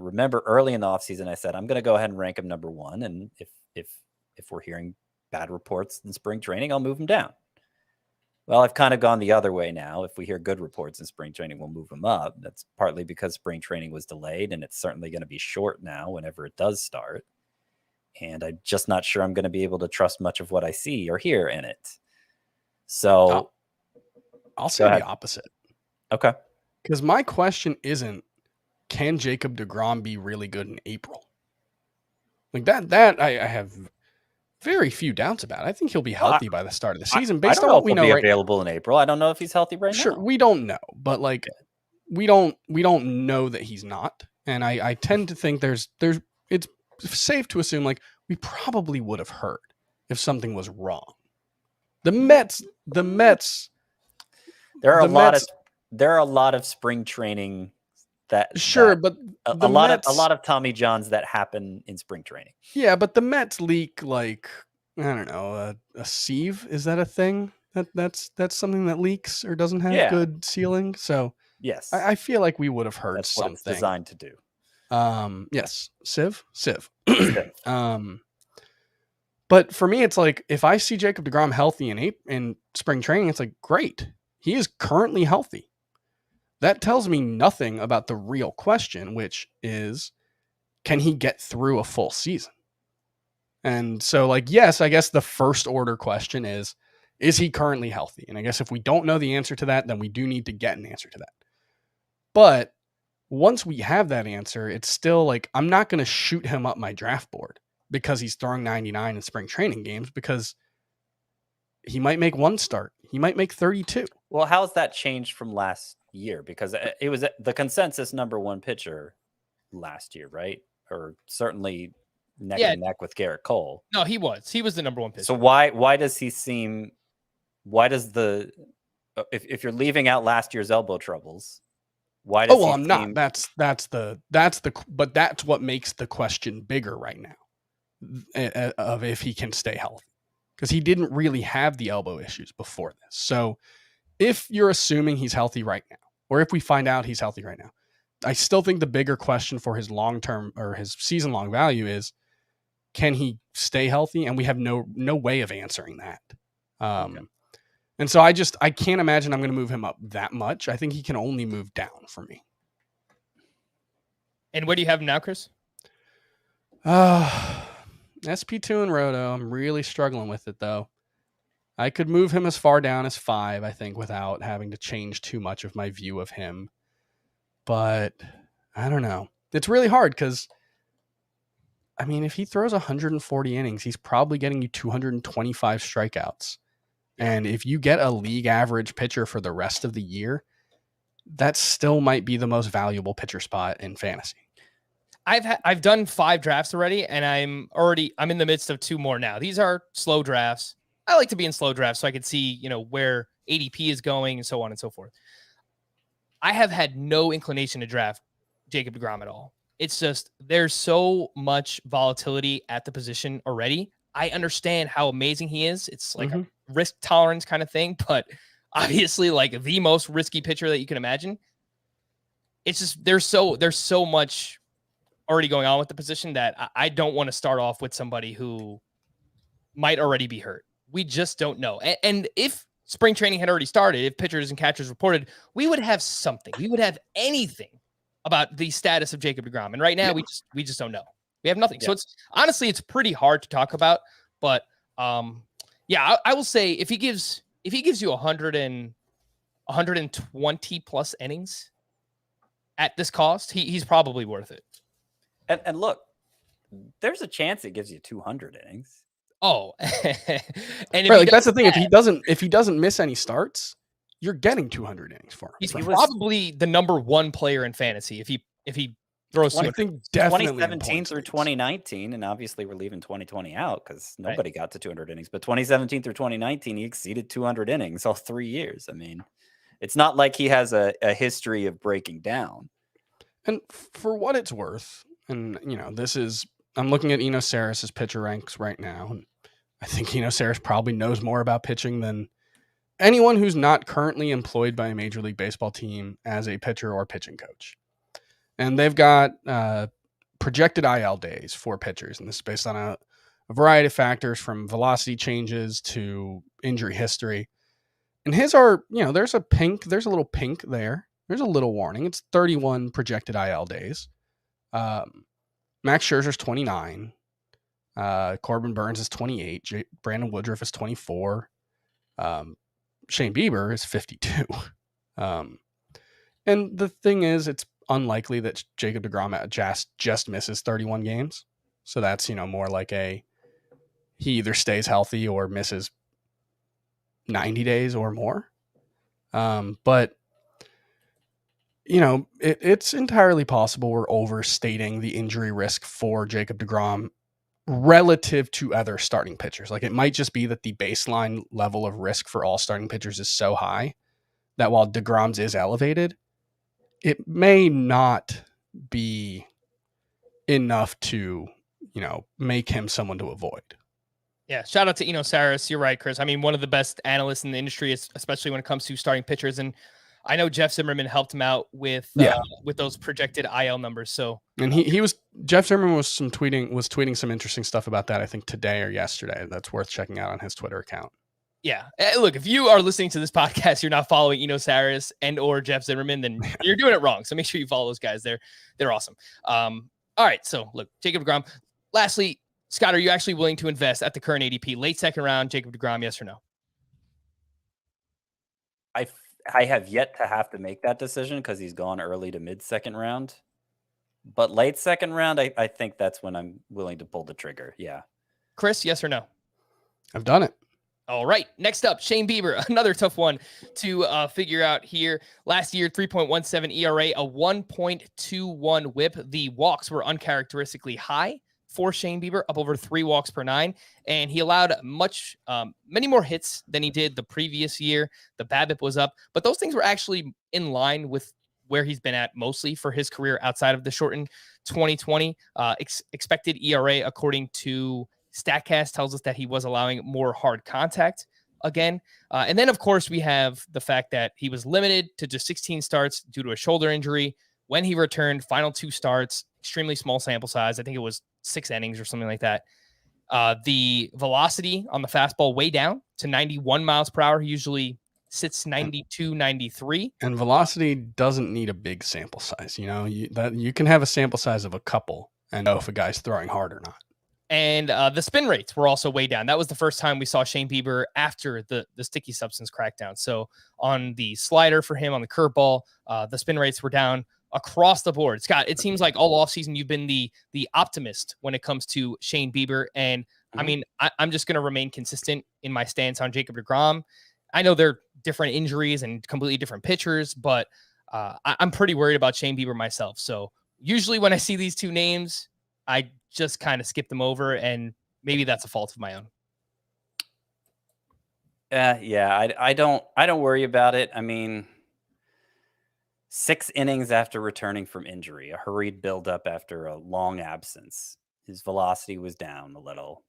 Remember early in the offseason, I said, I'm going to go ahead and rank him number 1. And if we're hearing bad reports in spring training, I'll move him down. Well, I've kind of gone the other way now. If we hear good reports in spring training, we'll move him up. That's partly because spring training was delayed, and it's certainly going to be short now whenever it does start. And I'm just not sure I'm going to be able to trust much of what I see or hear in it. So I'll say the opposite. Okay. Because my question isn't, can Jacob deGrom be really good in April? Like that I have very few doubts about. I think he'll be healthy by the start of the season. Based on what we know, right available in April. I don't know if he's healthy right now. Sure, we don't know, but like we don't know that he's not. And I tend to think there's it's safe to assume like we probably would have heard if something was wrong. The Mets. There are a lot of spring training but a lot of Tommy Johns that happen in spring training. Yeah, but the Mets leak like, I don't know, a sieve. Is that a thing? That's something that leaks or doesn't have good sealing. So yes, I feel like we would have heard that's something. What it's designed to do. Yes, sieve. But for me, it's like if I see Jacob deGrom healthy in spring training, it's like great. He is currently healthy. That tells me nothing about the real question, which is, can he get through a full season? And so, like, yes, I guess the first order question is he currently healthy? And I guess if we don't know the answer to that, then we do need to get an answer to that. But once we have that answer, it's still like, I'm not going to shoot him up my draft board because he's throwing 99 in spring training games, because he might make one start. He might make 32. Well, how's that changed from last year? Because it was the consensus number 1 pitcher last year, right? Or certainly neck and neck with Gerrit Cole. No, he was the number 1 pitcher. So why does he seem? Why does if you're leaving out last year's elbow troubles? Why does? I'm not. That's but that's what makes the question bigger right now, of if he can stay healthy, because he didn't really have the elbow issues before this. So if you're assuming he's healthy right now, or if we find out he's healthy right now. I still think the bigger question for his long-term or his season-long value is, can he stay healthy? And we have no way of answering that. And so I can't imagine I'm going to move him up that much. I think he can only move down for me. And where do you have him now, Chris? SP2 and Roto. I'm really struggling with it, though. I could move him as far down as 5, I think, without having to change too much of my view of him. But I don't know. It's really hard because, I mean, if he throws 140 innings, he's probably getting you 225 strikeouts. And if you get a league average pitcher for the rest of the year, that still might be the most valuable pitcher spot in fantasy. I've done 5 drafts already, and I'm in the midst of 2 more now. These are slow drafts. I like to be in slow drafts so I can see, where ADP is going and so on and so forth. I have had no inclination to draft Jacob deGrom at all. It's just there's so much volatility at the position already. I understand how amazing he is. It's like a risk tolerance kind of thing, but obviously like the most risky pitcher that you can imagine. It's just there's so much already going on with the position that I don't want to start off with somebody who might already be hurt. We just don't know. And if spring training had already started, if pitchers and catchers reported, we would have something. We would have anything about the status of Jacob deGrom. And right now we just don't know. We have nothing. Yeah. So it's pretty hard to talk about, but I will say if he gives you 120 plus innings at this cost, he's probably worth it. And look, there's a chance it gives you 200 innings. Oh, and right, that's the thing. If he doesn't miss any starts, you're getting 200 innings for him. He's probably the number 1 player in fantasy if he throws. I think definitely 2017 through 2019, and obviously we're leaving 2020 out because nobody got to 200 innings. But 2017 through 2019, he exceeded 200 innings all 3 years. I mean, it's not like he has a history of breaking down. And for what it's worth, and I'm looking at Eno Sarris's pitcher ranks right now, and I think Eno Sarris probably knows more about pitching than anyone who's not currently employed by a Major League Baseball team as a pitcher or pitching coach. And they've got projected IL days for pitchers, and this is based on a variety of factors from velocity changes to injury history. And his are, there's a little pink there. There's a little warning. It's 31 projected IL days. Max Scherzer's 29. Corbin Burns is 28. Brandon Woodruff is 24. Shane Bieber is 52. And the thing is, it's unlikely that Jacob deGrom just misses 31 games. So that's, more like he either stays healthy or misses 90 days or more. But it's entirely possible we're overstating the injury risk for Jacob deGrom relative to other starting pitchers. Like, it might just be that the baseline level of risk for all starting pitchers is so high that while deGrom's is elevated, it may not be enough to, make him someone to avoid. Yeah, shout out to Eno Sarris. You're right, Chris. I mean, one of the best analysts in the industry, especially when it comes to starting pitchers. And I know Jeff Zimmerman helped him out with those projected IL numbers. So, and Jeff Zimmerman was tweeting some interesting stuff about that, I think today or yesterday. That's worth checking out on his Twitter account. Yeah. Look, if you are listening to this podcast, you're not following Eno Sarris and or Jeff Zimmerman, then you're doing it wrong. So make sure you follow those guys. They're awesome. All right. So look, Jacob deGrom. Lastly, Scott, are you actually willing to invest at the current ADP, late second round, Jacob deGrom, yes or no? I have yet to have to make that decision because he's gone early to mid second round. But late second round, I think that's when I'm willing to pull the trigger. Yeah. Chris, yes or no? I've done it. All right. Next up, Shane Bieber, another tough one to figure out here. Last year, 3.17 ERA, a 1.21 whip. The walks were uncharacteristically high for Shane Bieber, up over 3 walks per 9. And he allowed many more hits than he did the previous year. The BABIP was up, but those things were actually in line with where he's been at mostly for his career outside of the shortened 2020. Expected ERA, according to StatCast, tells us that he was allowing more hard contact again. And then, of course, we have the fact that he was limited to just 16 starts due to a shoulder injury. When he returned, final 2 starts, extremely small sample size. I think it was 6 innings or something like that. The velocity on the fastball way down to 91 miles per hour. He usually sits 92, 93. And velocity doesn't need a big sample size. You can have a sample size of a couple and know if a guy's throwing hard or not. And the spin rates were also way down. That was the first time we saw Shane Bieber after the sticky substance crackdown. So on the slider for him, on the curveball, the spin rates were down across the board. Scott, it seems like all offseason you've been the optimist when it comes to Shane Bieber. And I mean, I'm just going to remain consistent in my stance on Jacob deGrom. I know they're different injuries and completely different pitchers, but I'm pretty worried about Shane Bieber myself. So usually when I see these two names, I just kind of skip them over, and maybe that's a fault of my own. I don't worry about it. I mean, 6 innings after returning from injury, a hurried buildup after a long absence. His velocity was down a little.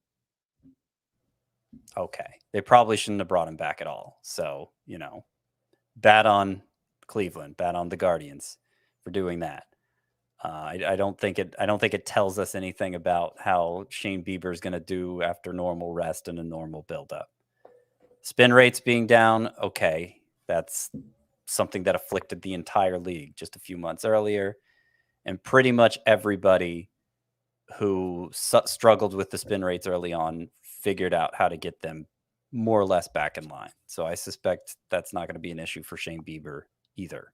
Okay. They probably shouldn't have brought him back at all. So, bad on Cleveland, bad on the Guardians for doing that. I don't think it tells us anything about how Shane Bieber is going to do after normal rest and a normal buildup. Spin rates being down, okay, that's something that afflicted the entire league just a few months earlier, and pretty much everybody who struggled with the spin rates early on figured out how to get them more or less back in line. So I suspect that's not going to be an issue for Shane Bieber either.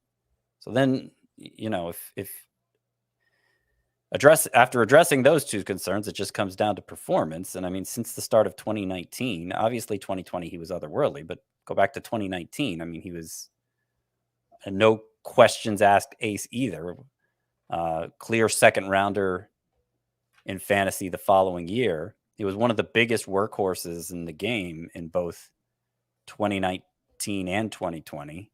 So then, if after addressing those two concerns, it just comes down to performance. And I mean, since the start of 2019, obviously 2020, he was otherworldly, but go back to 2019. I mean, he was a no questions asked ace either. Clear second rounder in fantasy the following year. He was one of the biggest workhorses in the game in both 2019 and 2020.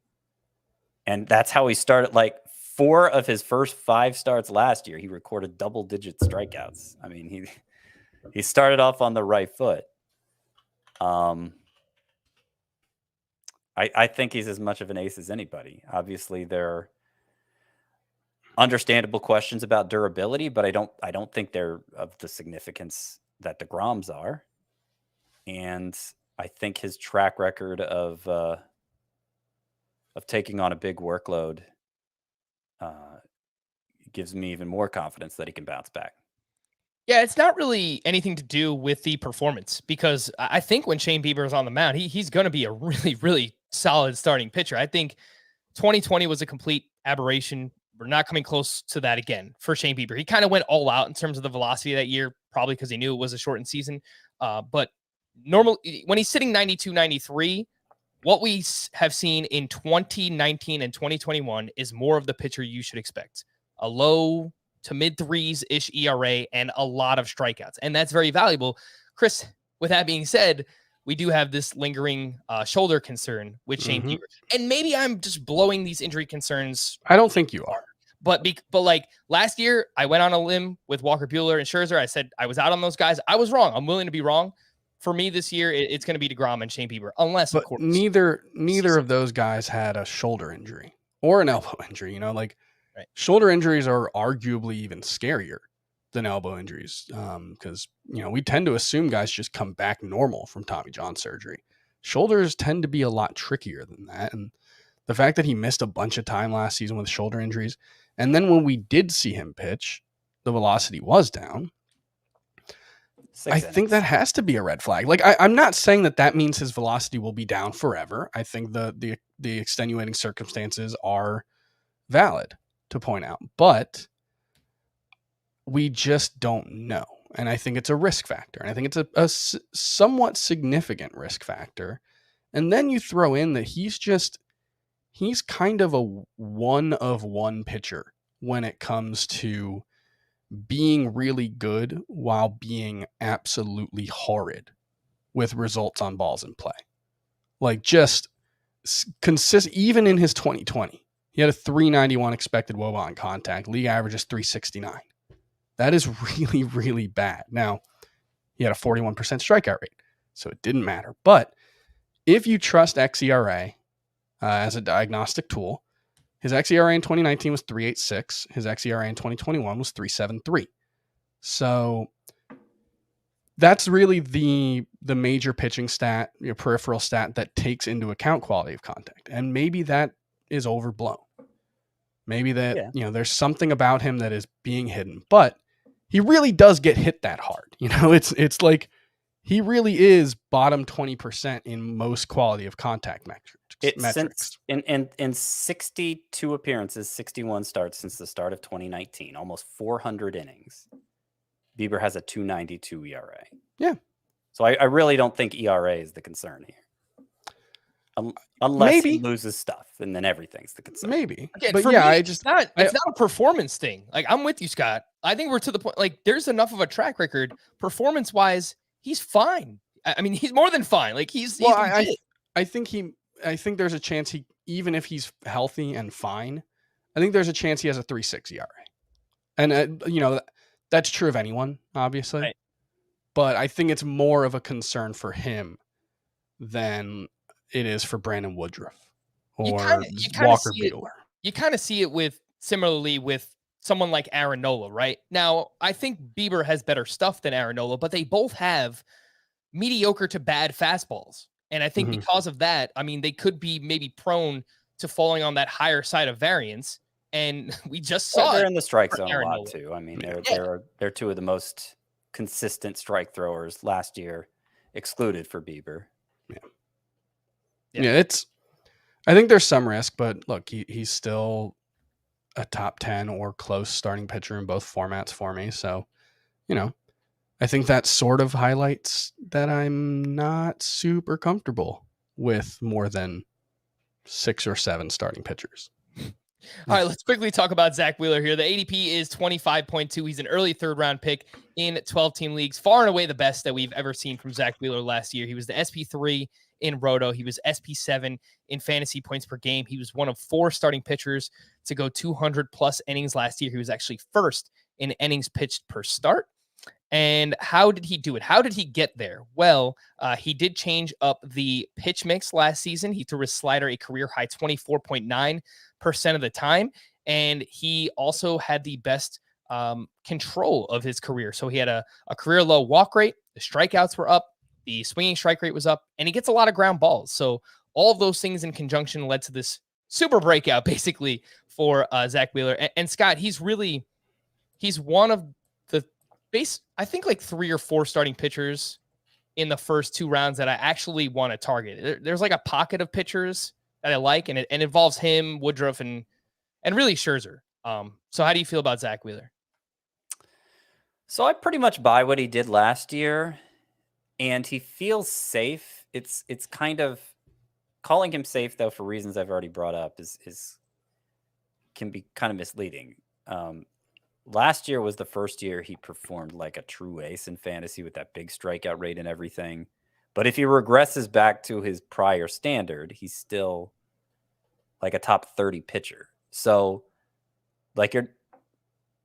And that's how he started. Like 4 of his first 5 starts last year, he recorded double-digit strikeouts. I mean, he started off on the right foot. I think he's as much of an ace as anybody. Obviously, there are understandable questions about durability, but I don't think they're of the significance that deGrom's are. And I think his track record of taking on a big workload gives me even more confidence that he can bounce back. Yeah, it's not really anything to do with the performance, because I think when Shane Bieber is on the mound, he's going to be a really, really solid starting pitcher. I think 2020 was a complete aberration. We're not coming close to that again for Shane Bieber. He kind of went all out in terms of the velocity that year, probably because he knew it was a shortened season. But when he's sitting 92, 93, what we have seen in 2019 and 2021 is more of the pitcher you should expect. A low to mid 3s-ish ERA and a lot of strikeouts. And that's very valuable. Chris, with that being said, we do have this lingering shoulder concern with Shane Bieber. And maybe I'm just blowing these injury concerns. I don't think you are. But like last year, I went on a limb with Walker Buehler and Scherzer. I said I was out on those guys. I was wrong. I'm willing to be wrong. For me this year, it's going to be deGrom and Shane Bieber, unless, but of course, neither of those guys had a shoulder injury or an elbow injury. Right. Shoulder injuries are arguably even scarier than elbow injuries because we tend to assume guys just come back normal from Tommy John surgery. Shoulders tend to be a lot trickier than that, and the fact that he missed a bunch of time last season with shoulder injuries, and then when we did see him pitch, the velocity was down. I think that has to be a red flag. Like I'm not saying that means his velocity will be down forever. I think the extenuating circumstances are valid to point out, but we just don't know. And I think it's a risk factor. And I think it's a somewhat significant risk factor. And then you throw in that he's kind of a one-of-one pitcher when it comes to being really good while being absolutely horrid with results on balls in play. Like just even in his 2020, he had a 391 expected WOBA on contact. League average is 369. That is really, really bad. Now, he had a 41% strikeout rate, so it didn't matter. But if you trust xERA as a diagnostic tool, his xERA in 2019 was 3.86. His xERA in 2021 was 3.73. So that's really the major pitching stat, your peripheral stat that takes into account quality of contact. And maybe that is overblown. Maybe that, there's something about him that is being hidden, but he really does get hit that hard. It's like he really is bottom 20% in most quality of contact metrics. In 62 appearances, 61 starts since the start of 2019, almost 400 innings, Bieber has a 2.92 ERA. Yeah. So I really don't think ERA is the concern here. Unless he loses stuff, and then everything's the concern. Maybe. Again, but yeah, it's not a performance thing. Like, I'm with you, Scott. I think we're to the point, like, there's enough of a track record. Performance-wise, he's fine. I mean, he's more than fine. Like, I think there's a chance even if he's healthy and fine, I think there's a chance he has a 3.6 ERA. And, that's true of anyone, obviously. Right. But I think it's more of a concern for him than it is for Brandon Woodruff or Walker Buehler. You kind of see it similarly with someone like Aaron Nola, right? Now, I think Bieber has better stuff than Aaron Nola, but they both have mediocre to bad fastballs. And I think because of that, I mean, they could be maybe prone to falling on that higher side of variance. And we just saw they're in the strike zone a lot too. I mean, they're two of the most consistent strike throwers last year, excluded for Bieber. Yeah, I think there's some risk, but look, he's still a top 10 or close starting pitcher in both formats for me. So, I think that sort of highlights that I'm not super comfortable with more than 6 or 7 starting pitchers. All right, let's quickly talk about Zach Wheeler here. The ADP is 25.2. He's an early third-round pick in 12-team leagues. Far and away the best that we've ever seen from Zach Wheeler last year. He was the SP3 in Roto. He was SP7 in fantasy points per game. He was one of 4 starting pitchers to go 200-plus innings last year. He was actually first in innings pitched per start. And how did he do it? How did he get there? Well, he did change up the pitch mix last season. He threw his slider a career-high 24.9% of the time, and he also had the best control of his career. So he had a career low walk rate, the strikeouts were up, the swinging strike rate was up, and he gets a lot of ground balls. So all of those things in conjunction led to this super breakout, basically, for Zach Wheeler. And Scott, he's one of the I think like 3 or 4 starting pitchers in the first 2 rounds that I actually want to target. There's like a pocket of pitchers that I like, and it involves him, Woodruff, and really Scherzer. So how do you feel about Zach Wheeler? So I pretty much buy what he did last year, and he feels safe. It's kind of calling him safe, though, for reasons I've already brought up, can be kind of misleading. Last year was the first year he performed like a true ace in fantasy with that big strikeout rate and everything. But if he regresses back to his prior standard, he's still like a top 30 pitcher. So like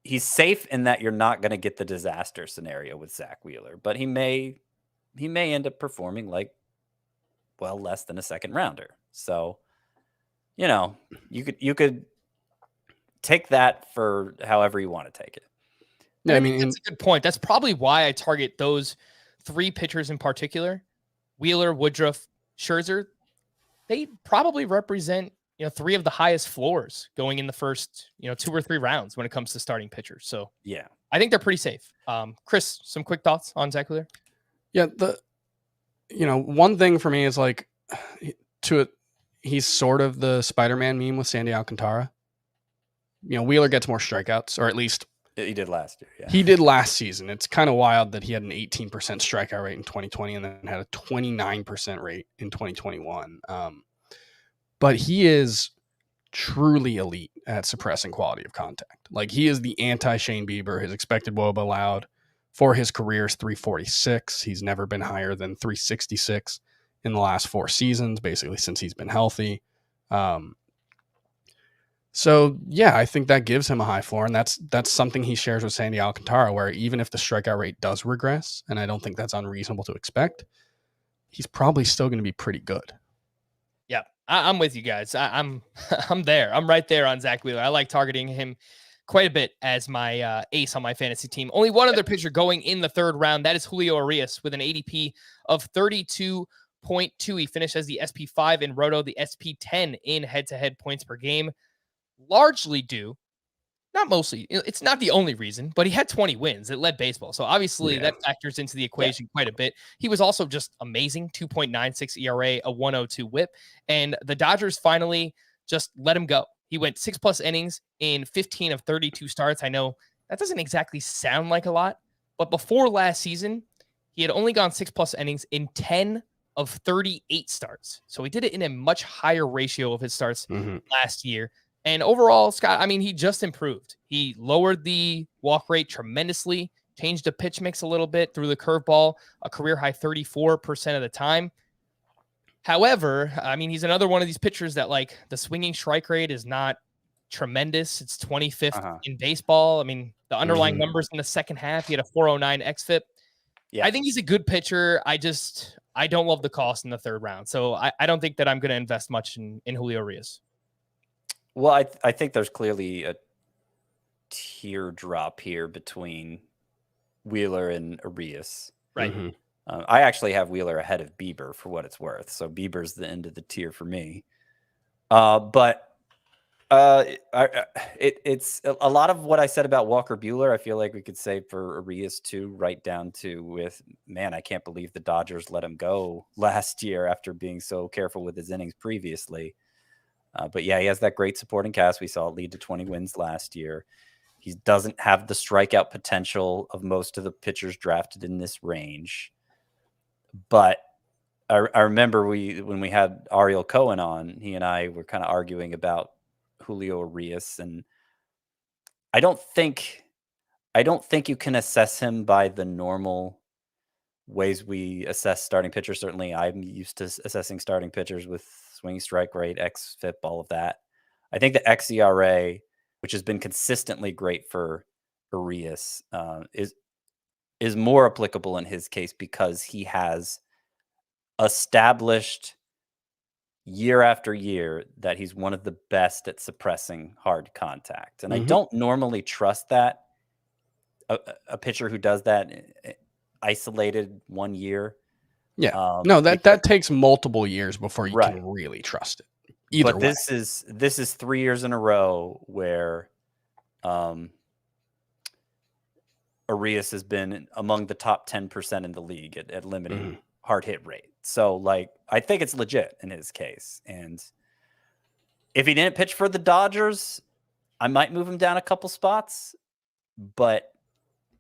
he's safe in that you're not going to get the disaster scenario with Zach Wheeler, but he may end up performing like, well, less than a second rounder. So, you could take that for however you want to take it. Yeah, I mean, that's a good point. That's probably why I target those 3 pitchers in particular. Wheeler, Woodruff, Scherzer. They probably represent, 3 of the highest floors going in the first, 2 or 3 rounds when it comes to starting pitchers. So yeah, I think they're pretty safe. Chris, some quick thoughts on Zach Wheeler? Yeah, one thing for me is like he's sort of the Spider-Man meme with Sandy Alcantara. Wheeler gets more strikeouts, or at least he did last year. Yeah. He did last season. It's kind of wild that he had an 18% strikeout rate in 2020 and then had a 29% rate in 2021. But he is truly elite at suppressing quality of contact. Like, he is the anti-Shane Bieber. His expected WOBA allowed for his career is 346. He's never been higher than 366 in the last 4 seasons, basically since he's been healthy. So yeah, I think that gives him a high floor, and that's something he shares with Sandy Alcantara, where even if the strikeout rate does regress, and I don't think that's unreasonable to expect, he's probably still going to be pretty good. Yeah, I'm with you guys. I'm I'm there. I'm right there on Zach Wheeler. I like targeting him quite a bit as my ace on my fantasy team. Only one other pitcher going in the third round. That is Julio Urias with an ADP of 32.2. He finished as the SP5 in Roto, the SP10 in head-to-head points per game. Largely due, not mostly, it's not the only reason, but he had 20 wins. It led baseball. So obviously that factors into the equation quite a bit. He was also just amazing, 2.96 ERA, a 102 whip. And the Dodgers finally just let him go. He went 6+ innings in 15 of 32 starts. I know that doesn't exactly sound like a lot, but before last season, he had only gone 6+ innings in 10 of 38 starts. So he did it in a much higher ratio of his starts last year. And overall, Scott, I mean, he just improved. He lowered the walk rate tremendously, changed the pitch mix a little bit, threw the curveball a career high 34% of the time. However, I mean, he's another one of these pitchers that, like, the swinging strike rate is not tremendous. It's 25th in baseball. I mean, the underlying numbers in the second half, he had a 409 xFIP. Yeah. I think he's a good pitcher. I don't love the cost in the third round. So I don't think that I'm going to invest much in Julio Urias. Well, I think there's clearly a teardrop here between Wheeler and Urias. Right. I actually have Wheeler ahead of Bieber for what it's worth. So Bieber's the end of the tier for me. But it's a lot of what I said about Walker Buehler. I feel like we could say for Urias too, right down to with, man, I can't believe the Dodgers let him go last year after being so careful with his innings previously. But yeah, he has that great supporting cast. We saw it lead to 20 wins last year. He doesn't have the strikeout potential of most of the pitchers drafted in this range. But I remember when we had Ariel Cohen on, he and I were kind of arguing about Julio Urias, and I don't think you can assess him by the normal ways we assess starting pitchers. Certainly, I'm used to assessing starting pitchers with swing strike rate, xFIP, all of that. I think the xERA, which has been consistently great for Urias, is more applicable in his case because he has established year after year that he's one of the best at suppressing hard contact. And I don't normally trust that. A pitcher who does that isolated 1 year. Yeah. No, that takes multiple years before you can really trust it. Either way. This is 3 years in a row where Urias has been among the top 10% in the league at limiting hard hit rate. So, like, I think it's legit in his case. And if he didn't pitch for the Dodgers, I might move him down a couple spots. But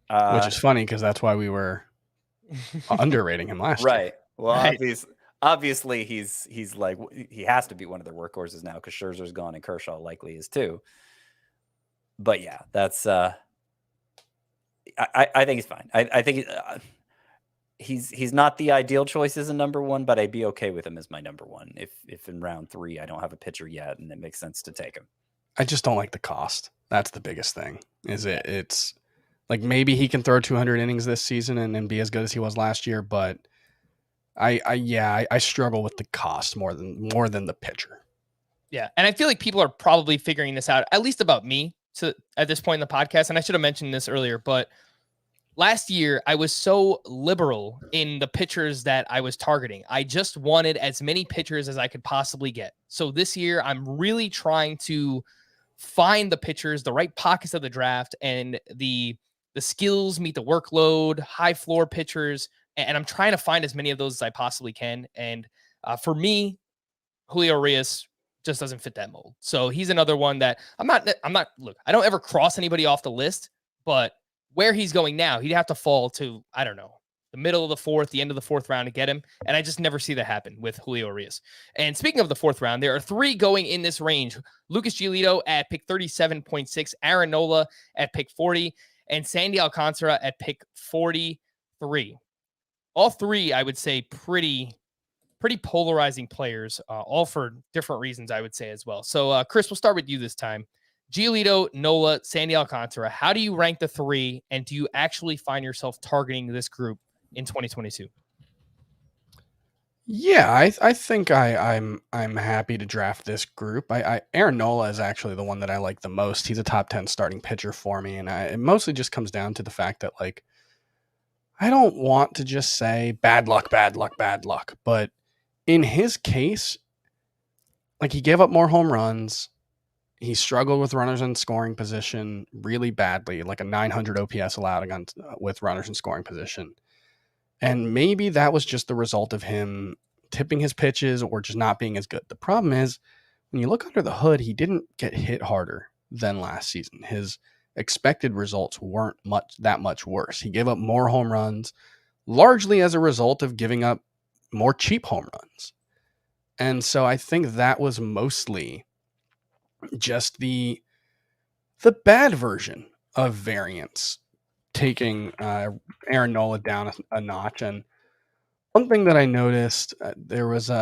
which is funny because that's why we were underrating him last year. Well, obviously he's like, he has to be one of their workhorses now because Scherzer's gone and Kershaw likely is too. But yeah, that's I think he's fine. I think he's not the ideal choice as a number one, but I'd be okay with him as my number one if in round 3 I don't have a pitcher yet and it makes sense to take him. I just don't like the cost. That's the biggest thing. It's like maybe he can throw 200 innings this season and be as good as he was last year, but I struggle with the cost more than the pitcher. Yeah, and I feel like people are probably figuring this out, at least about me, at this point in the podcast. And I should have mentioned this earlier, but last year I was so liberal in the pitchers that I was targeting. I just wanted as many pitchers as I could possibly get. So this year I'm really trying to find the pitchers, the right pockets of the draft, and the skills meet the workload, high floor pitchers, and I'm trying to find as many of those as I possibly can. And for me, Julio Urias just doesn't fit that mold. So he's another one that I'm not, look, I don't ever cross anybody off the list, but where he's going now, he'd have to fall to, I don't know, the middle of the fourth, the end of the fourth round to get him. And I just never see that happen with Julio Urias. And speaking of the fourth round, there are 3 going in this range. Lucas Giolito at pick 37.6, Aaron Nola at pick 40, and Sandy Alcantara at pick 43. All 3, I would say, pretty polarizing players, all for different reasons, I would say as well. So, Chris, we'll start with you this time. Giolito, Nola, Sandy Alcantara. How do you rank the 3, and do you actually find yourself targeting this group in 2022? Yeah, I think I'm happy to draft this group. Aaron Nola is actually the one that I like the most. He's a top 10 starting pitcher for me, and it mostly just comes down to the fact that like I don't want to just say bad luck, bad luck, bad luck, but in his case, like he gave up more home runs. He struggled with runners in scoring position really badly, like a 900 OPS allowed against with runners in scoring position. And maybe that was just the result of him tipping his pitches or just not being as good. The problem is when you look under the hood, he didn't get hit harder than last season. His expected results weren't that much worse. He gave up more home runs, largely as a result of giving up more cheap home runs. And so I think that was mostly just the bad version of variance, taking Aaron Nola down a notch. And one thing that I noticed, there was he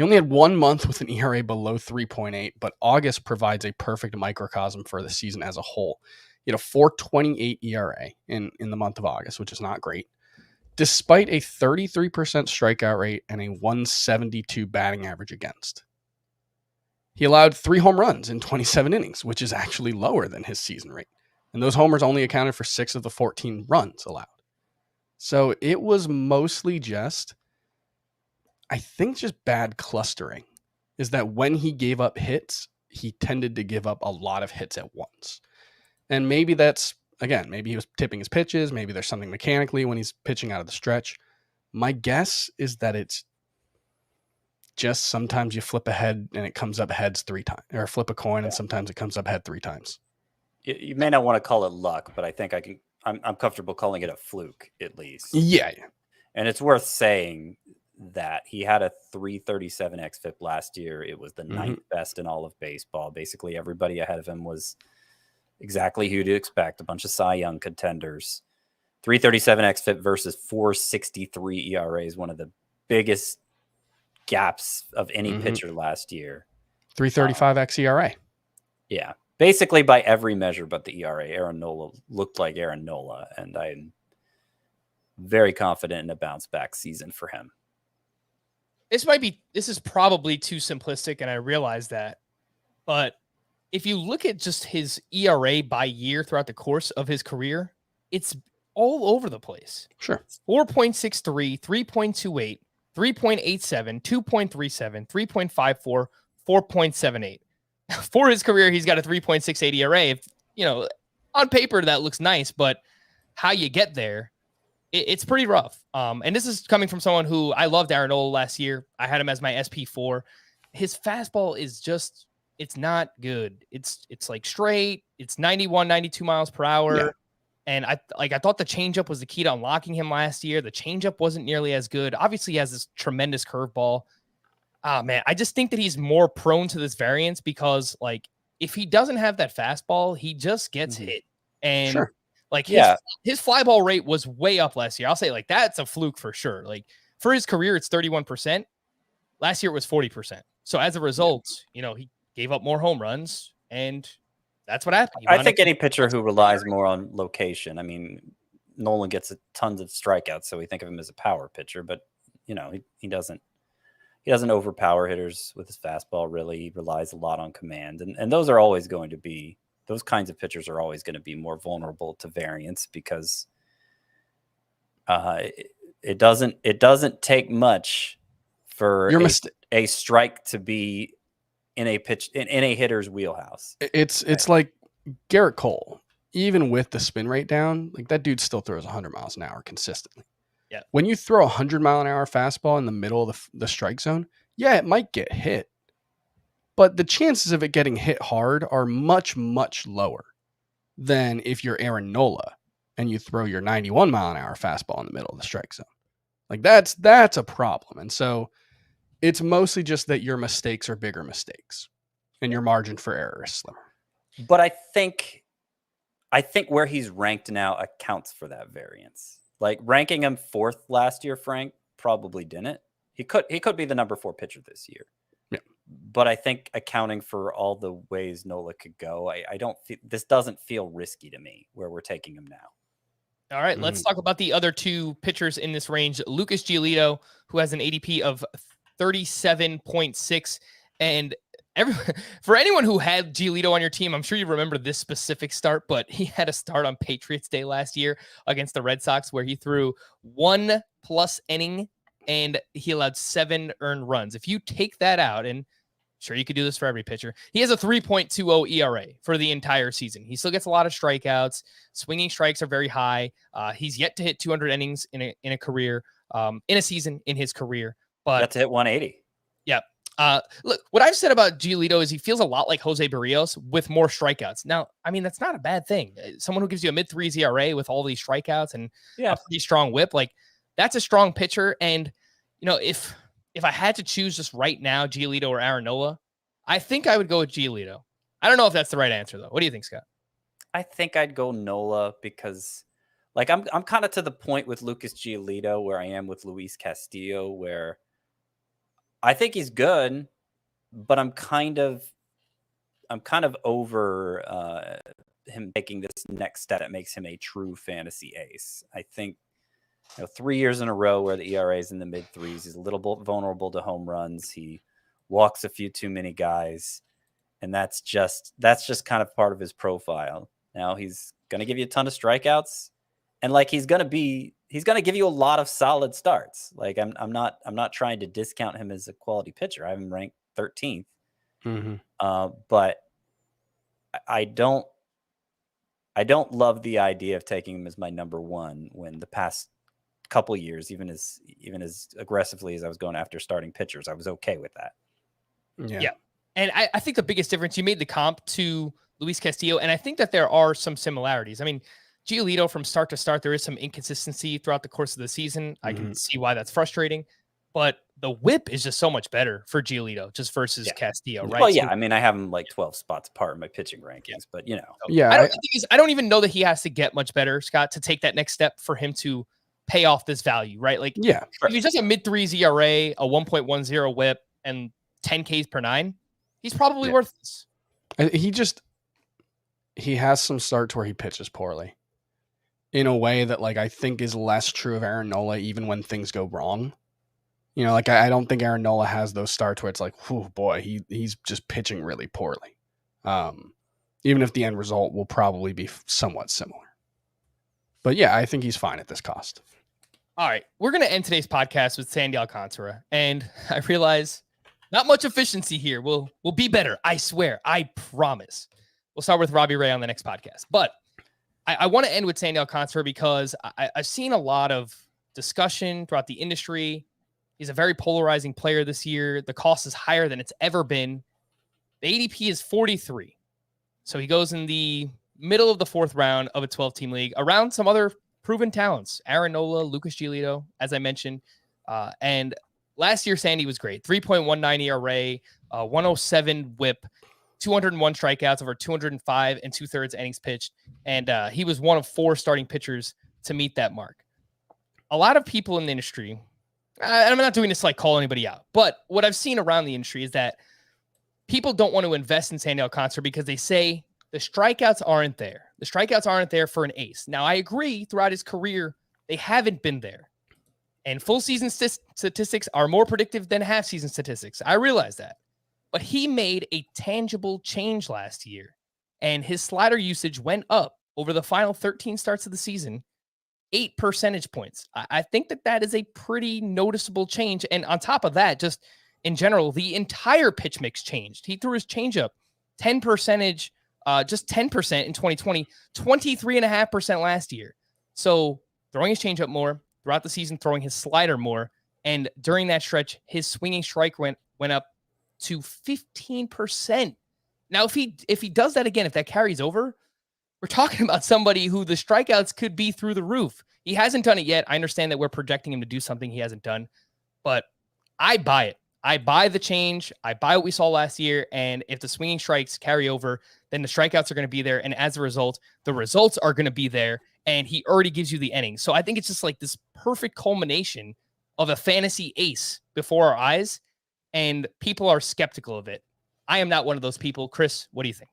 only had 1 month with an ERA below 3.8, but August provides a perfect microcosm for the season as a whole. He had a 4.28 ERA in the month of August, which is not great, despite a 33% strikeout rate and a 172 batting average against. He allowed 3 home runs in 27 innings, which is actually lower than his season rate. And those homers only accounted for 6 of the 14 runs allowed. So it was mostly just, I think, just bad clustering. Is that when he gave up hits, he tended to give up a lot of hits at once. And maybe that's, again, maybe he was tipping his pitches. Maybe there's something mechanically when he's pitching out of the stretch. My guess is that it's just sometimes you flip a head and it comes up heads 3 times, or flip a coin and sometimes it comes up head 3 times. You may not want to call it luck, but I think I'm comfortable calling it a fluke at least. Yeah. And it's worth saying that he had a 337 xFIP last year. It was the ninth best in all of baseball. Basically, everybody ahead of him was exactly who to expect, a bunch of Cy Young contenders. 337 xFIP versus 4.63 ERA is one of the biggest gaps of any pitcher last year. 335 xERA. Yeah. Basically by every measure but the ERA. Aaron Nola looked like Aaron Nola, and I'm very confident in a bounce back season for him. This is probably too simplistic, and I realize that. But if you look at just his ERA by year throughout the course of his career, it's all over the place. Sure. 4.63, 3.28, 3.87, 2.37, 3.54, 4.78. For his career, he's got a 3.68 ERA. If, on paper, that looks nice, but how you get there, it's pretty rough. And this is coming from someone who I loved Aaron Nola last year. I had him as my SP4. His fastball is just, it's not good. It's like straight. It's 91, 92 miles per hour. Yeah. And I thought the changeup was the key to unlocking him last year. The changeup wasn't nearly as good. Obviously, he has this tremendous curveball. Man, I just think that he's more prone to this variance because, like, if he doesn't have that fastball, he just gets hit. And sure. Like his fly ball rate was way up last year. I'll say like that's a fluke for sure. Like for his career, it's 31%. Last year it was 40%. So as a result, he gave up more home runs, and that's what happened. I think any pitcher who relies more on location. I mean, Nolan gets tons of strikeouts, so we think of him as a power pitcher, but he doesn't overpower hitters with his fastball. Really, he relies a lot on command, and those are always going to be. Those kinds of pitchers are always going to be more vulnerable to variance because it doesn't take much for a strike to be in a hitter's wheelhouse. It's like Gerrit Cole, even with the spin rate down, like that dude still throws 100 miles an hour consistently. Yeah. When you throw 100-mile-an-hour fastball in the middle of the strike zone, yeah, it might get hit. But the chances of it getting hit hard are much, much lower than if you're Aaron Nola and you throw your 91-mile-an-hour fastball in the middle of the strike zone. Like that's a problem. And so it's mostly just that your mistakes are bigger mistakes and your margin for error is slimmer. But I think where he's ranked now accounts for that variance. Like ranking him 4th last year, Frank, probably didn't. He could be the number 4 pitcher this year. Yeah. But I think accounting for all the ways Nola could go, I don't feel this doesn't feel risky to me where we're taking him now. All right, let's talk about the other two pitchers in this range. Lucas Giolito, who has an ADP of 37.6. And for anyone who had Giolito on your team, I'm sure you remember this specific start, but he had a start on Patriots Day last year against the Red Sox where he threw 1+ inning and he allowed 7 earned runs. If you take that out, and sure, you could do this for every pitcher, he has a 3.20 ERA for the entire season. He still gets a lot of strikeouts. Swinging strikes are very high. He's yet to hit 200 innings in a career, in a season in his career. But got to hit 180. Yeah. Look, what I've said about Giolito is he feels a lot like Jose Barrios with more strikeouts. Now, I mean, that's not a bad thing. Someone who gives you a mid-3s ERA with all these strikeouts and a pretty strong whip, like that's a strong pitcher. And, you know, if I had to choose just right now, Giolito or Aaron Nola, I think I would go with Giolito. I don't know if that's the right answer, though. What do you think, Scott? I think I'd go Nola because, like, I'm kind of to the point with Lucas Giolito where I am with Luis Castillo, where I think he's good, but I'm kind of over him taking this next step that makes him a true fantasy ace. I think 3 years in a row where the ERA is in the mid-3s, he's a little bit vulnerable to home runs. He walks a few too many guys, and that's just kind of part of his profile. Now he's going to give you a ton of strikeouts, and like he's going to give you a lot of solid starts. Like I'm not trying to discount him as a quality pitcher. I have him ranked 13th. But I don't love the idea of taking him as my number one when the past couple years, even as aggressively as I was going after starting pitchers, I was okay with that. Yeah. And I think the biggest difference, you made the comp to Luis Castillo, and I think that there are some similarities. I mean, Giolito from start to start, there is some inconsistency throughout the course of the season. I can see why that's frustrating, but the whip is just so much better for Giolito just versus Castillo, right? Well, yeah. I mean, I have him like 12 spots apart in my pitching rankings, but you know. Yeah. I don't even know that he has to get much better, Scott, to take that next step for him to pay off this value, right? Like, if he's just a mid-3s ERA, a 1.10 whip, and 10 Ks per 9, he's probably worth this. He has some starts where he pitches poorly in a way that, like, I think is less true of Aaron Nola, even when things go wrong. You know, like, I don't think Aaron Nola has those starts where it's like, oh boy, he's just pitching really poorly. Even if the end result will probably be somewhat similar. But yeah, I think he's fine at this cost. All right. We're going to end today's podcast with Sandy Alcantara. And I realize not much efficiency here. We'll be better. I swear. I promise. We'll start with Robbie Ray on the next podcast. But I want to end with Sandy Alcantara because I've seen a lot of discussion throughout the industry. He's a very polarizing player this year. The cost is higher than it's ever been. The ADP is 43. So he goes in the middle of the 4th round of a 12-team league around some other proven talents. Aaron Nola, Lucas Giolito, as I mentioned. And last year, Sandy was great. 3.19 ERA, 107 whip, 201 strikeouts over 205 and 2/3 innings pitched. And he was one of 4 starting pitchers to meet that mark. A lot of people in the industry, I'm not doing this to like call anybody out, but what I've seen around the industry is that people don't want to invest in Sandy Alcantara because they say the strikeouts aren't there. The strikeouts aren't there for an ace. Now, I agree throughout his career, they haven't been there. And full season statistics are more predictive than half season statistics. I realize that. But he made a tangible change last year, and his slider usage went up over the final 13 starts of the season, 8 percentage points. I think that is a pretty noticeable change. And on top of that, just in general, the entire pitch mix changed. He threw his changeup 10%, just 10% in 2020, 23.5% last year. So throwing his changeup more throughout the season, throwing his slider more. And during that stretch, his swinging strike went up to 15%. Now, if he does that again, if that carries over, we're talking about somebody who the strikeouts could be through the roof. He hasn't done it yet. I understand that we're projecting him to do something he hasn't done, but I buy it. I buy the change. I buy what we saw last year. And if the swinging strikes carry over, then the strikeouts are going to be there. And as a result, the results are going to be there. And he already gives you the innings. So I think it's just like this perfect culmination of a fantasy ace before our eyes. And people are skeptical of it. I am not one of those people. Chris, what do you think?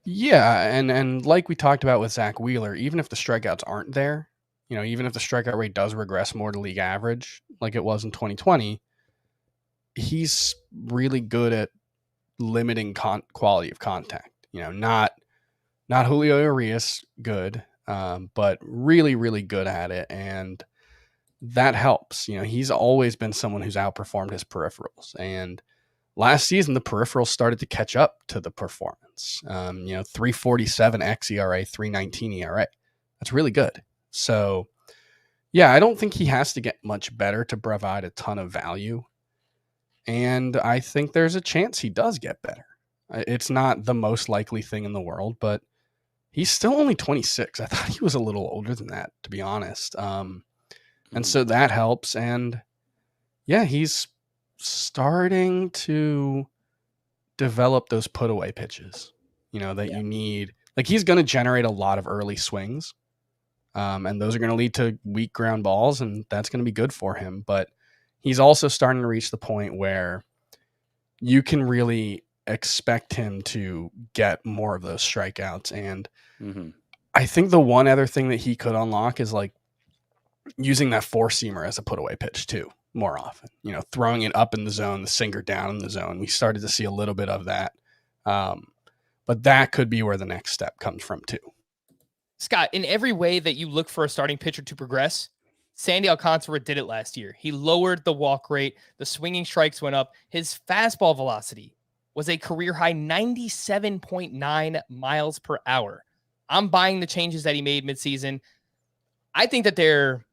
Yeah, and like we talked about with Zach Wheeler, even if the strikeouts aren't there, even if the strikeout rate does regress more to league average, like it was in 2020, he's really good at limiting quality of contact. Not Julio Urias good, but really, really good at it, and that helps. He's always been someone who's outperformed his peripherals, and last season the peripherals started to catch up to the performance. 347 xERA, 319 ERA. That's really good. So, yeah, I don't think he has to get much better to provide a ton of value, and I think there's a chance he does get better. It's not the most likely thing in the world, but he's still only 26. I thought he was a little older than that, to be honest. And so that helps. And yeah, he's starting to develop those put away pitches, that you need. Like, he's going to generate a lot of early swings. And those are going to lead to weak ground balls, and that's going to be good for him. But he's also starting to reach the point where you can really expect him to get more of those strikeouts. And I think the one other thing that he could unlock is like using that four seamer as a put away pitch too, more often, throwing it up in the zone, the sinker down in the zone. We started to see a little bit of that. But that could be where the next step comes from too. Scott, in every way that you look for a starting pitcher to progress, Sandy Alcantara did it last year. He lowered the walk rate. The swinging strikes went up. His fastball velocity was a career high 97.9 miles per hour. I'm buying the changes that he made midseason. I think that there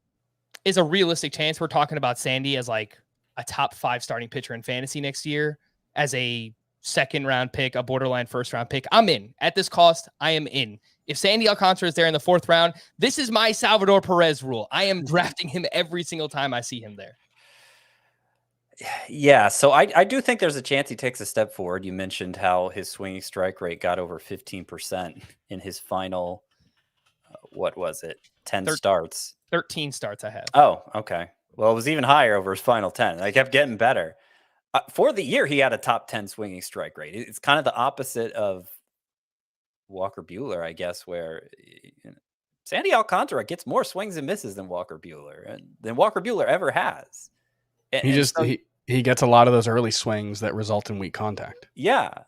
is a realistic chance we're talking about Sandy as like a top 5 starting pitcher in fantasy next year, as a second round pick, a borderline first round pick. I'm in. At this cost, I am in. If Sandy Alcantara is there in the 4th round, this is my Salvador Perez rule. I am drafting him every single time I see him there. Yeah, so I do think there's a chance he takes a step forward. You mentioned how his swinging strike rate got over 15% in his final, what was it, 10 starts? 13 starts I have. Oh, okay. Well, it was even higher over his final 10. I kept getting better. For the year, he had a top 10 swinging strike rate. It's kind of the opposite of Walker Buehler, I guess, where Sandy Alcantara gets more swings and misses than Walker Buehler ever has. He gets a lot of those early swings that result in weak contact. Yeah.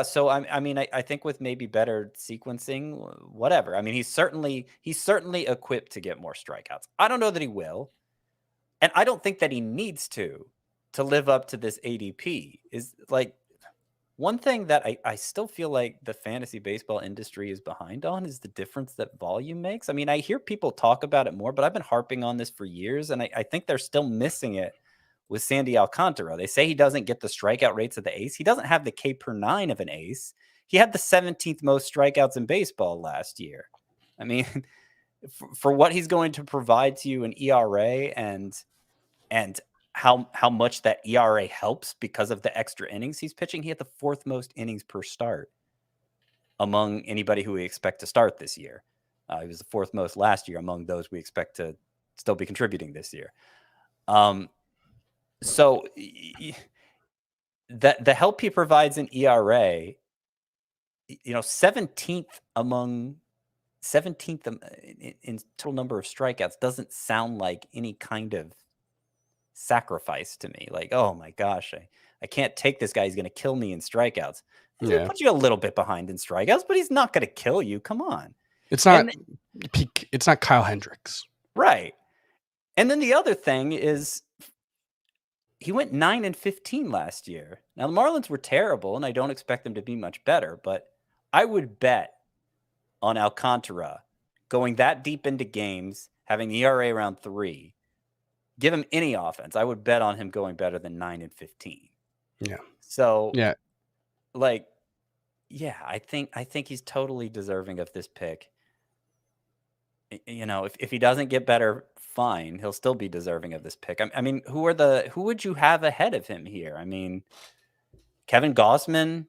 So I think with maybe better sequencing, whatever. I mean, he's certainly equipped to get more strikeouts. I don't know that he will, and I don't think that he needs to live up to this ADP. Is like one thing that I still feel like the fantasy baseball industry is behind on is the difference that volume makes. I mean, I hear people talk about it more, but I've been harping on this for years, and I think they're still missing it with Sandy Alcantara. They say he doesn't get the strikeout rates of the ace. He doesn't have the K per 9 of an ace. He had the 17th most strikeouts in baseball last year. I mean, for what he's going to provide to you in ERA and how much that ERA helps because of the extra innings he's pitching, he had the 4th most innings per start among anybody who we expect to start this year. He was the 4th most last year among those we expect to still be contributing this year. So the help he provides in ERA, 17th in total number of strikeouts doesn't sound like any kind of sacrifice to me. Like, oh my gosh, I can't take this guy. He's going to kill me in strikeouts. He's going to put you a little bit behind in strikeouts, but he's not going to kill you. Come on. It's not Kyle Hendricks. Right. And then the other thing is, he went 9-15 last year. Now, the Marlins were terrible, and I don't expect them to be much better, but I would bet on Alcantara going that deep into games, having the ERA around 3. Give him any offense. I would bet on him going better than 9-15. Yeah. So, yeah, I think he's totally deserving of this pick. If he doesn't get better, fine, he'll still be deserving of this pick. I mean, who would you have ahead of him here? I mean, Kevin Gausman.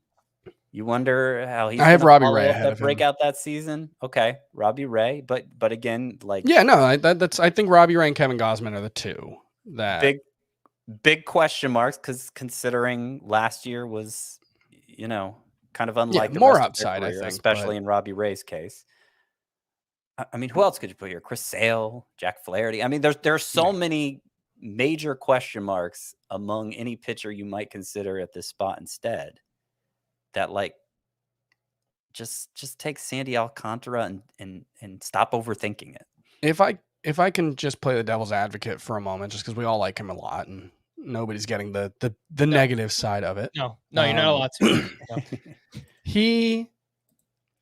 You wonder how he's. I have Robbie Ray ahead of him. Breakout that season. Okay, Robbie Ray, but again, I think Robbie Ray and Kevin Gausman are the two that big question marks, because considering last year was, kind of unlike the more rest of their upside, I career, think, especially but- in Robbie Ray's case. I mean, who else could you put here? Chris Sale, Jack Flaherty. I mean, there are so many major question marks among any pitcher you might consider at this spot instead. That like just take Sandy Alcantara and stop overthinking it. If I can just play the devil's advocate for a moment, just because we all like him a lot and nobody's getting the negative side of it. No, you're not allowed to. No.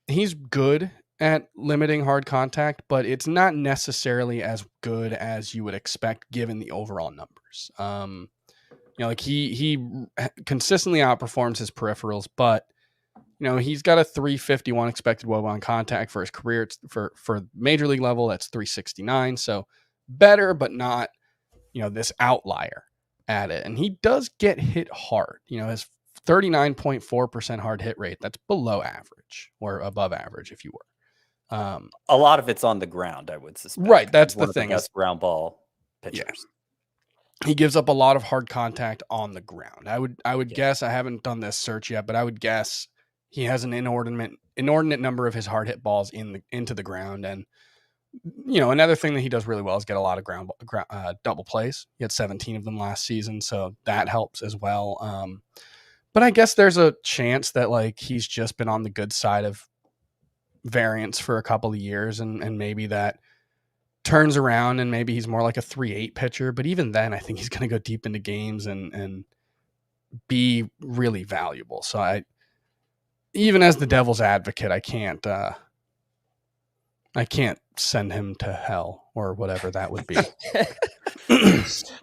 He's good at limiting hard contact, but it's not necessarily as good as you would expect given the overall numbers. Like he consistently outperforms his peripherals, but he's got a 351 expected WOBA on contact for his career. It's for major league level, that's 369. So better, but not, this outlier at it. And he does get hit hard. His 39.4% hard hit rate, that's below average or above average, if you were. A lot of it's on the ground, I would suspect. Right. That's He's one the of thing. best ground ball pitchers. He gives up a lot of hard contact on the ground. I would guess, I haven't done this search yet, but I would guess he has an inordinate number of his hard hit balls into the ground. And, another thing that he does really well is get a lot of double plays. He had 17 of them last season, so that helps as well. But I guess there's a chance that like he's just been on the good side of variance for a couple of years, and maybe that turns around and maybe he's more like a 3.8 pitcher. But even then, I think he's going to go deep into games and be really valuable. So even as the devil's advocate, I can't send him to hell or whatever that would be.